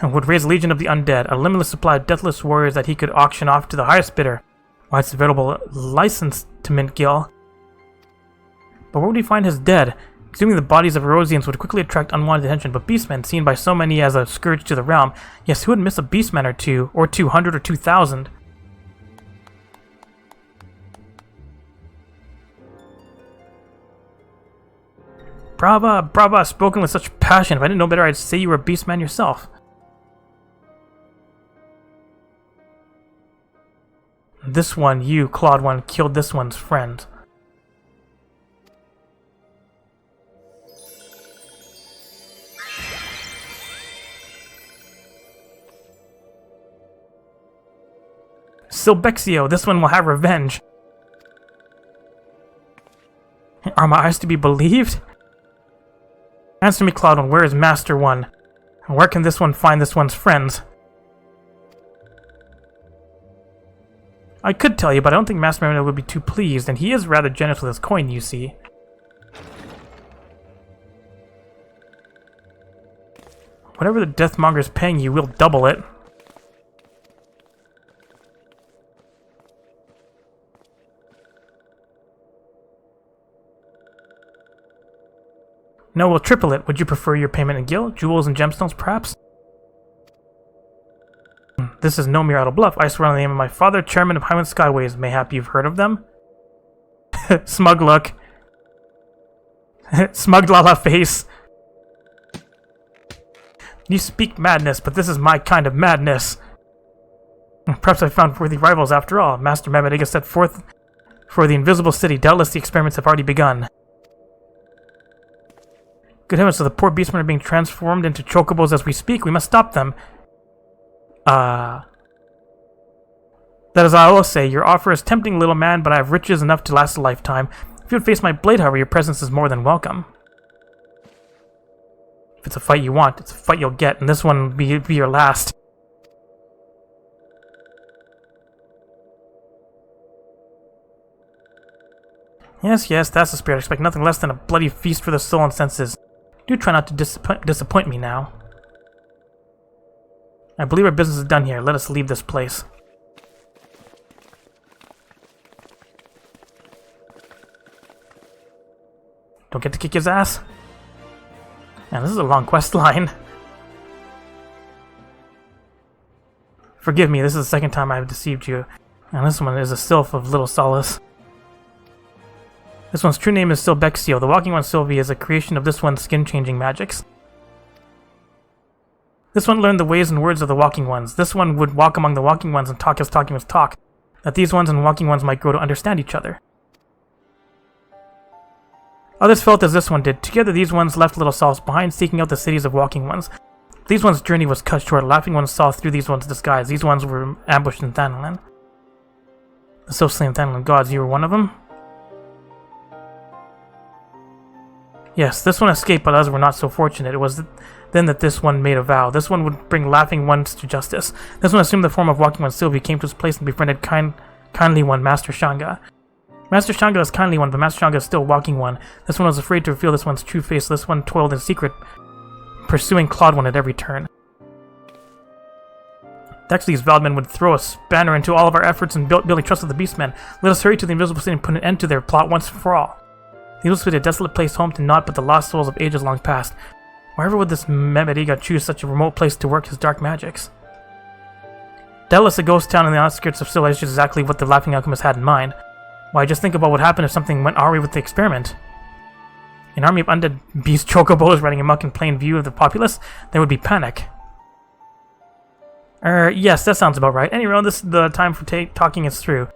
Speaker 2: the undead, a limitless supply of deathless warriors that he could auction off to the highest bidder. Why, it's a veritable license to mint gil. But where would he find his dead? Assuming the bodies of Erosians would quickly attract unwanted attention, but beastmen, seen by so many as a scourge to the realm, yes, who would miss a beastman or 2, or 200 or 2,000? Brava, brava, spoken with such passion. If I didn't know better, I'd say you were a beastman yourself. This one, you, Clawed One, killed this one's friend. Silbexio, this one will have revenge. Are my eyes to be believed? Answer me, Clawed One, where is Master One? And where can this one find this one's friends? I could tell you, but I don't think Master One would be too pleased, and he is rather generous with his coin, you see. Whatever the Deathmonger is paying you, we'll double it. No, we'll triple it. Would you prefer your payment in gil, jewels, and gemstones, perhaps? This is no mere idle bluff. I swear on the name of my father, chairman of Highland Skyways. Mayhap you've heard of them? Smug look. Smug lala face. You speak madness, but this is my kind of madness. Perhaps I found worthy rivals after all. Master Memediga set forth for the invisible city. Doubtless the experiments have already begun. Good heavens, so the poor beastmen are being transformed into chocobos as we speak. We must stop them. That is all I'll say. Your offer is tempting, little man, but I have riches enough to last a lifetime. If you would face my blade, however, your presence is more than welcome. If it's a fight you want, it's a fight you'll get, and this one will be your last. Yes, yes, that's the spirit. I expect nothing less than a bloody feast for the soul and senses. Do try not to disappoint me now. I believe our business is done here. Let us leave this place. Don't get to kick his ass. Man, this is a long quest line. Forgive me, this is the second time I have deceived you. And this one is a sylph of little solace. This one's true name is Silbexio. The Walking One Sylvie is a creation of this one's skin-changing magics. This one learned the ways and words of the Walking Ones. This one would walk among the Walking Ones and talk as Talking Ones talk, that these ones and Walking Ones might grow to understand each other. Others felt as this one did. Together these ones left little solace behind, seeking out the cities of Walking Ones. These ones' journey was cut short. Laughing Ones saw through these ones' disguise. These ones were ambushed in Thanalan. The self-slain Thanalan gods, you were one of them? Yes, this one escaped, but others were not so fortunate. It was then that this one made a vow. This one would bring Laughing Ones to justice. This one assumed the form of Walking One Sylvie, came to his place and befriended Kindly One, Master Shanga. Master Shanga is Kindly One, but Master Shanga is still Walking One. This one was afraid to reveal this one's true face, so this one toiled in secret, pursuing Clawed One at every turn. Actually, these vowed men would throw a spanner into all of our efforts in building trust with the Beastmen. Let us hurry to the Invisible City and put an end to their plot once and for all. The Invisible City, a desolate place home to naught but the lost souls of ages long past. Wherever would this Memediga choose such a remote place to work his dark magics? Doubtless a ghost town in the outskirts of civilization is exactly what the Laughing Alchemist had in mind. Why, just think about what happened if something went awry with the experiment. An army of undead beast chocobos running amok in plain view of the populace, there would be panic. Yes, that sounds about right. Anyway, this is the time for talking us through.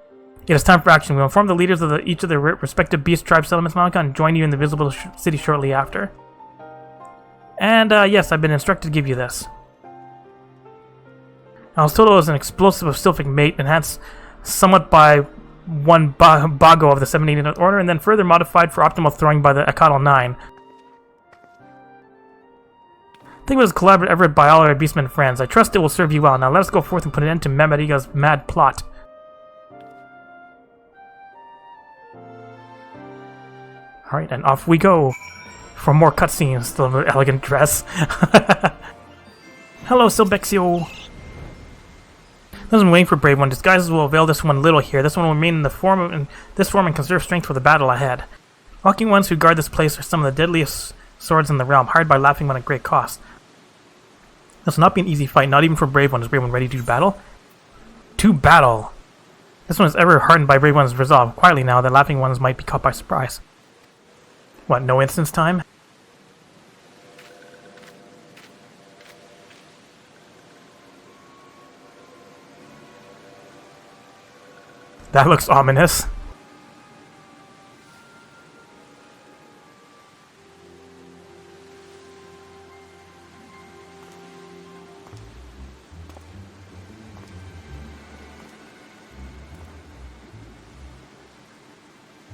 Speaker 2: It is time for action. We'll inform the leaders of each of their respective beast tribe settlements, Malika, and join you in the visible city shortly after. And, yes, I've been instructed to give you this. I was told it was an explosive of Sylphic mate, enhanced somewhat by one Bago of the 789th Order, and then further modified for optimal throwing by the Akadal 9. I think it was a collaborative effort by all our beastmen friends. I trust it will serve you well. Now let us go forth and put an end to Memariga's mad plot. Alright, and off we go for more cutscenes. Still an elegant dress. Hello, Silbexio. Doesn't waiting for Brave One. Disguises will avail this one little here. This one will remain in this form and conserve strength for the battle ahead. Walking ones who guard this place are some of the deadliest swords in the realm, hired by Laughing One at great cost. This will not be an easy fight, not even for Brave One. Is Brave One ready to battle? To battle! This one is ever hardened by Brave One's resolve. Quietly now, that Laughing Ones might be caught by surprise. What, no instance time? That looks ominous.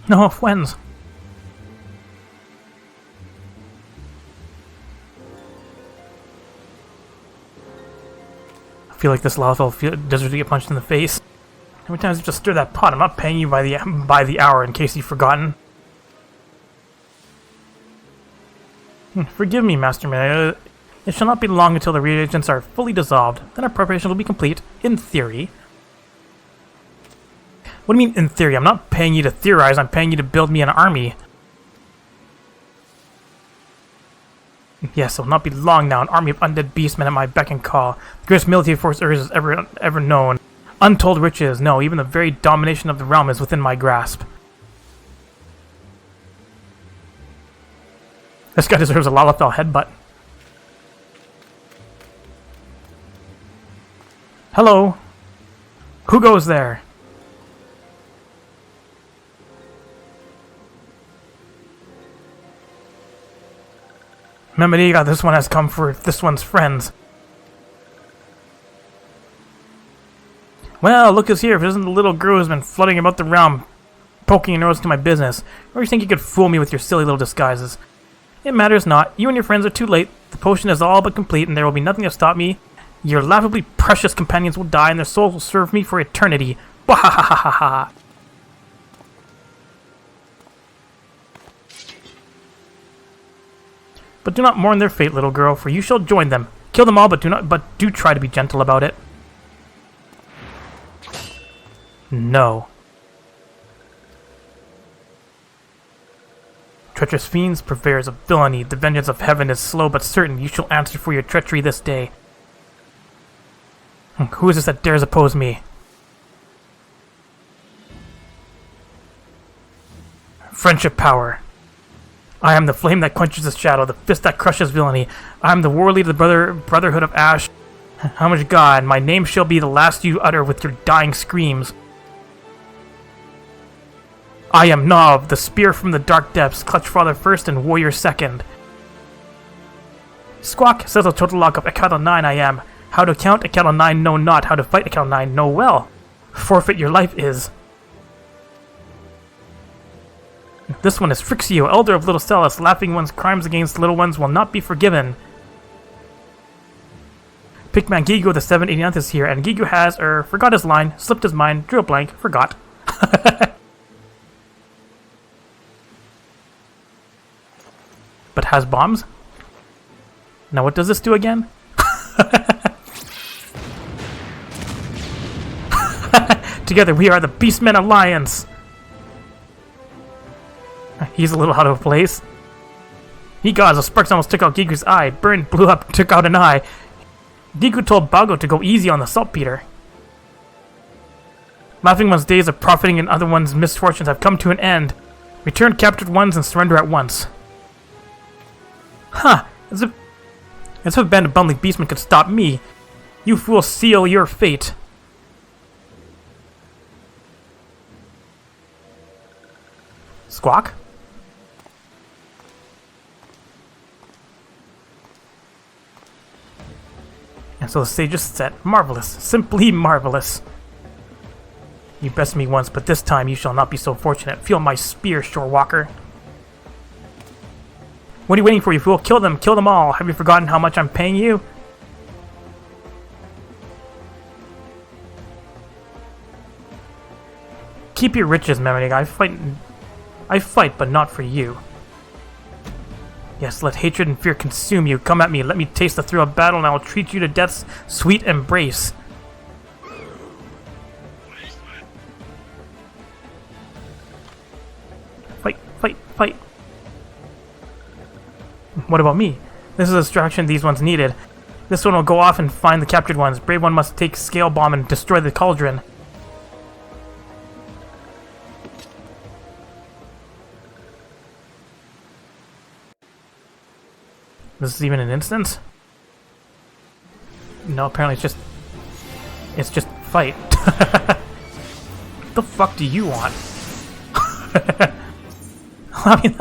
Speaker 2: No, friends. I feel like this Lalafell deserves to get punched in the face. How many times you just stir that pot? I'm not paying you by the hour, in case you've forgotten. Forgive me, Masterman. It shall not be long until the reagents are fully dissolved. Then our preparation will be complete, in theory. What do you mean, in theory? I'm not paying you to theorize, I'm paying you to build me an army. Yes, it will not be long now. An army of undead beastmen at my beck and call. The greatest military force Earth has ever known. Untold riches, no, even the very domination of the realm is within my grasp. This guy deserves a Lalafell headbutt. Hello? Who goes there? Memariga, this one has come for this one's friends. Well, look who's here. If it isn't the little girl who's been flooding about the realm, poking your nose to my business. Or you think you could fool me with your silly little disguises? It matters not. You and your friends are too late. The potion is all but complete, and there will be nothing to stop me. Your laughably precious companions will die, and their souls will serve me for eternity. Wahahaha! But do not mourn their fate, little girl, for you shall join them. Kill them all, but do try to be gentle about it. No. Treacherous fiends, purveyors of villainy, the vengeance of heaven is slow but certain. You shall answer for your treachery this day. Who is this that dares oppose me? Friendship power. I am the flame that quenches the shadow, the fist that crushes villainy. I am the war leader of the Brotherhood of Ash. How much God, my name shall be the last you utter with your dying screams. I am Nav, the spear from the dark depths, Clutch Father first and Warrior second. Squawk, says a total lock of Akadal 9 I am. How to count Akadal 9 know not, how to fight Akadal 9 know well. Forfeit your life is. This one is Frixio, Elder of Little Celis. Laughing One's crimes against little ones will not be forgiven. Pickman Gigo the 789th is here, and Gigo has, forgot his line, slipped his mind, drew a blank, forgot. But has bombs? Now what does this do again? Together we are the Beastmen Alliance! He's a little out of place. He got the sparks almost took out Gigu's eye. Burned, blew up, took out an eye. Gigu told Bago to go easy on the saltpeter. Laughing one's days of profiting in other one's misfortunes have come to an end. Return captured ones and surrender at once. Huh, as if a band of bundling beastmen could stop me. You fools seal your fate. Squawk? And so the stage is set. Marvelous. Simply marvelous. You bested me once, but this time you shall not be so fortunate. Feel my spear, Shorewalker. What are you waiting for, you fool? Kill them! Kill them all! Have you forgotten how much I'm paying you? Keep your riches, Memory. I fight, but not for you. Yes, let hatred and fear consume you. Come at me, let me taste the thrill of battle, and I will treat you to death's sweet embrace. Fight, fight, fight. What about me? This is a distraction these ones needed. This one will go off and find the captured ones. Brave one must take Scale Bomb and destroy the cauldron. This is even an instance? No, apparently it's just fight. What the fuck do you want? I mean,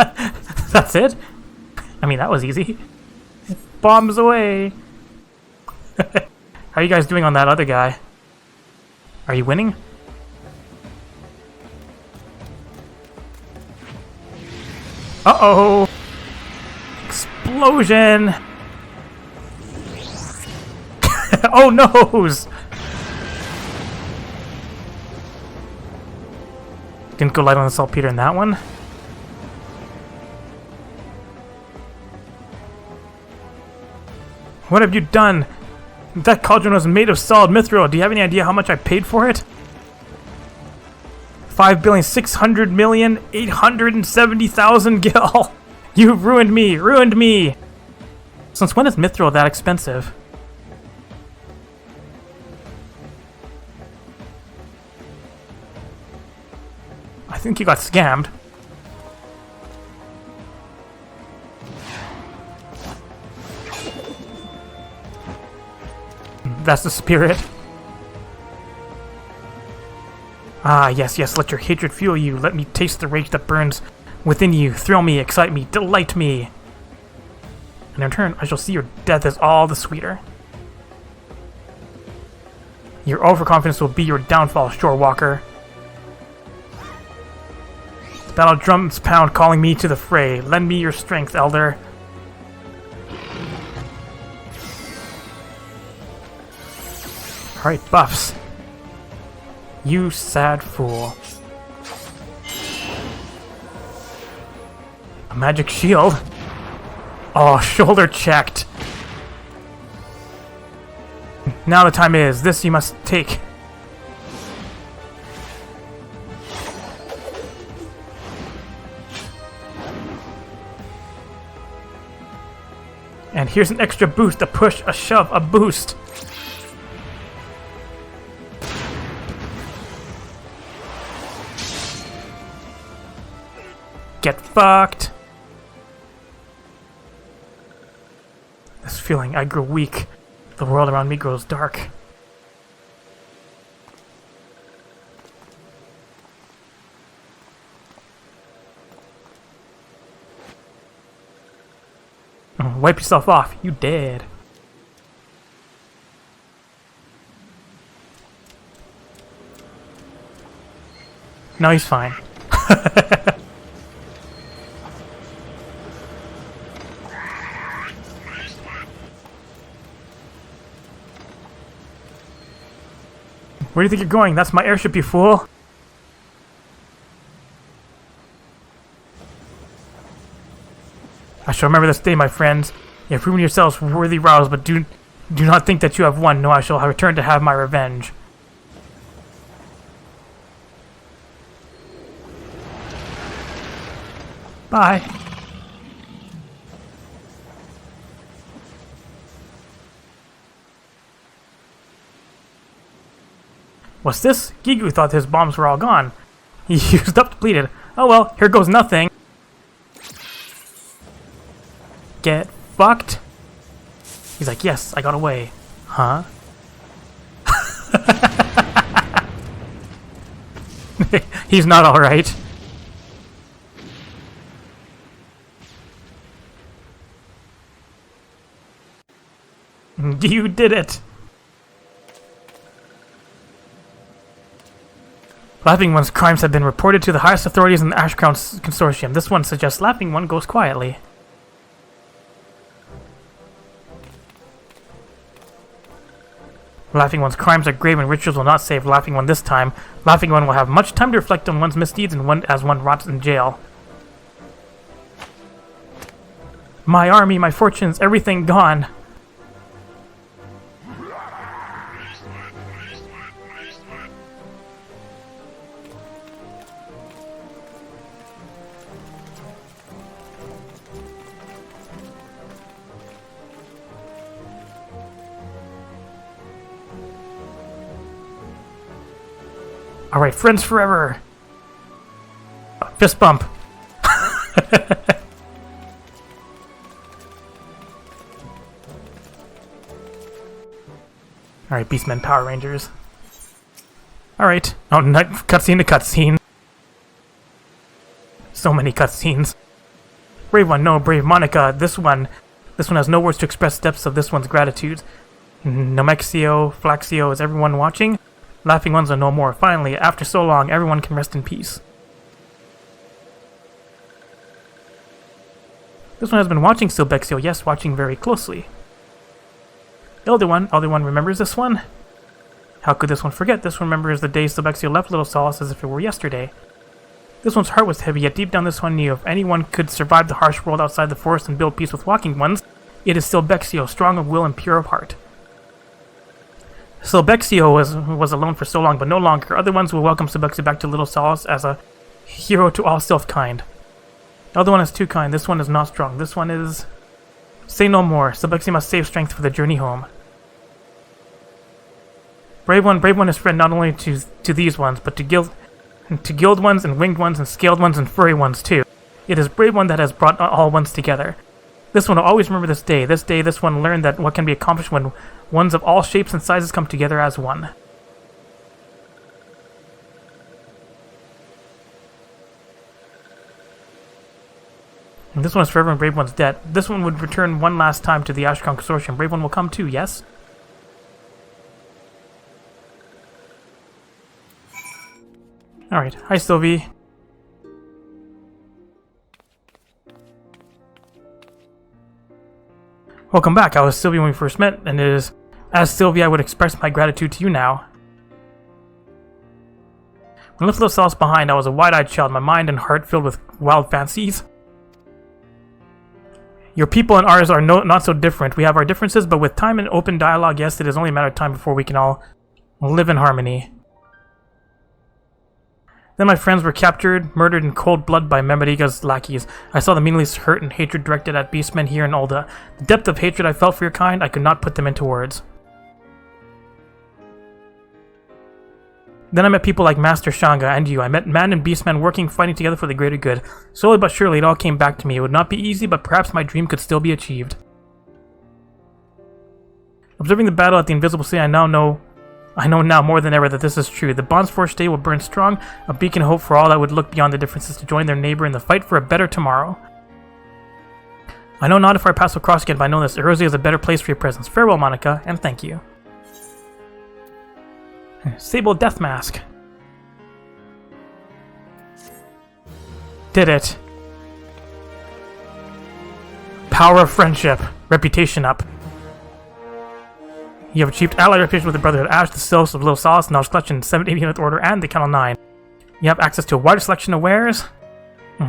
Speaker 2: that's it? I mean, that was easy. Bombs away! How are you guys doing on that other guy? Are you winning? Uh-oh! Explosion! Oh noes! Didn't go light on the saltpeter in that one. What have you done? That cauldron was made of solid mithril. Do you have any idea how much I paid for it? 5,600,870,000 gil. You've ruined me! Ruined me! Since when is mithril that expensive? I think you got scammed. That's the spirit. Ah, yes, yes, let your hatred fuel you. Let me taste the rage that burns within you. Thrill me, excite me, delight me. And in turn, I shall see your death as all the sweeter. Your overconfidence will be your downfall, Shorewalker. The battle drums pound, calling me to the fray. Lend me your strength, Elder. Alright, buffs. You sad fool. A magic shield? Oh, shoulder checked. Now the time is. This you must take. And here's an extra boost, a push, a shove, a boost. Get fucked. This feeling, I grow weak. The world around me grows dark. Oh, wipe yourself off. You dead. No, he's fine. Where do you think you're going? That's my airship, you fool! I shall remember this day, my friends. You have proven yourselves worthy rivals, but do not think that you have won. No, I shall return to have my revenge. Bye. What's this? Gigu thought his bombs were all gone. He used up depleted. Oh well, here goes nothing. Get fucked. He's like, yes, I got away. Huh? He's not alright. You did it! Laughing One's crimes have been reported to the highest authorities in the Ash Crown Consortium. This one suggests Laughing One goes quietly. Laughing One's crimes are grave and rituals will not save Laughing One this time. Laughing One will have much time to reflect on one's misdeeds and as one rots in jail. My army, my fortunes, everything gone. Alright, friends forever! Fist bump! Alright, Beastmen Power Rangers. Alright. Oh, cutscene to cutscene. So many cutscenes. Brave One, no, Brave Monica. This one has no words to express the depths of this one's gratitude. Nomexio, Flaxio, is everyone watching? Laughing Ones are no more. Finally, after so long, everyone can rest in peace. This one has been watching Silbexio, yes, watching very closely. Elder One remembers this one? How could this one forget? This one remembers the day Silbexio left Little Solace as if it were yesterday. This one's heart was heavy, yet deep down this one knew if anyone could survive the harsh world outside the forest and build peace with walking ones, it is Silbexio, strong of will and pure of heart. Silbexio was alone for so long, but no longer. Other ones will welcome Silbexio back to Little Solace as a hero to all self-kind. The other one is too kind. This one is not strong. This one is... Say no more. Silbexio must save strength for the journey home. Brave One is friend not only to these ones, but to guild ones and winged ones and scaled ones and furry ones too. It is Brave One that has brought all ones together. This one will always remember this day. This one learned that what can be accomplished when ones of all shapes and sizes come together as one. And this one is forever in Brave One's debt. This one would return one last time to the Ashcon Consortium. Brave One will come too, yes? Alright, hi Sylvie. Welcome back. I was Sylvie when we first met, and it is as Sylvie I would express my gratitude to you now. When I left Little Solace behind, I was a wide-eyed child, my mind and heart filled with wild fancies. Your people and ours are not so different. We have our differences, but with time and open dialogue, yes, it is only a matter of time before we can all live in harmony. Then my friends were captured, murdered in cold blood by Memariga's lackeys. I saw the meaningless hurt and hatred directed at beastmen here in Ulda. The depth of hatred I felt for your kind, I could not put them into words. Then I met people like Master Shanga and you. I met man and beastmen working, fighting together for the greater good. Slowly but surely it all came back to me. It would not be easy, but perhaps my dream could still be achieved. Observing the battle at the Invisible City, I know now more than ever that this is true. The bonds forged today will burn strong, a beacon of hope for all that would look beyond the differences to join their neighbor in the fight for a better tomorrow. I know not if I pass across again, but I know this Erzia is a better place for your presence. Farewell, Monica, and thank you. Sable Death Mask. Did it. Power of friendship. Reputation up. You have achieved allied reputation with the Brotherhood Ash, the Sylphs of Little Solace, Knowledge Collection, 780th Order, and the Council 9. You have access to a wider selection of wares.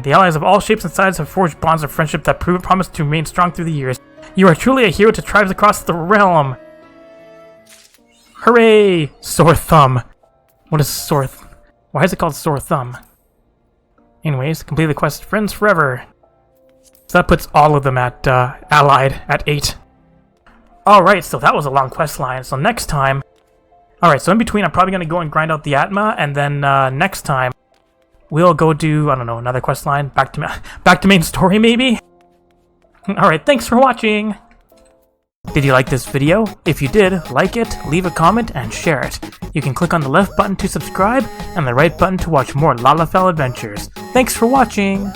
Speaker 2: The allies of all shapes and sizes have forged bonds of friendship that promise to remain strong through the years. You are truly a hero to tribes across the realm. Hooray! Sore Thumb. What is Sore Thumb? Why is it called Sore Thumb? Anyways, complete the quest Friends Forever. So that puts all of them at Allied at 8. Alright, so that was a long quest line. So next time, Alright, so in between, I'm probably going to go and grind out the Atma, and then next time, we'll go do, I don't know, another quest line. Back to main story, maybe? Alright, thanks for watching! Did you like this video? If you did, like it, leave a comment, and share it. You can click on the left button to subscribe, and the right button to watch more Lalafell adventures. Thanks for watching!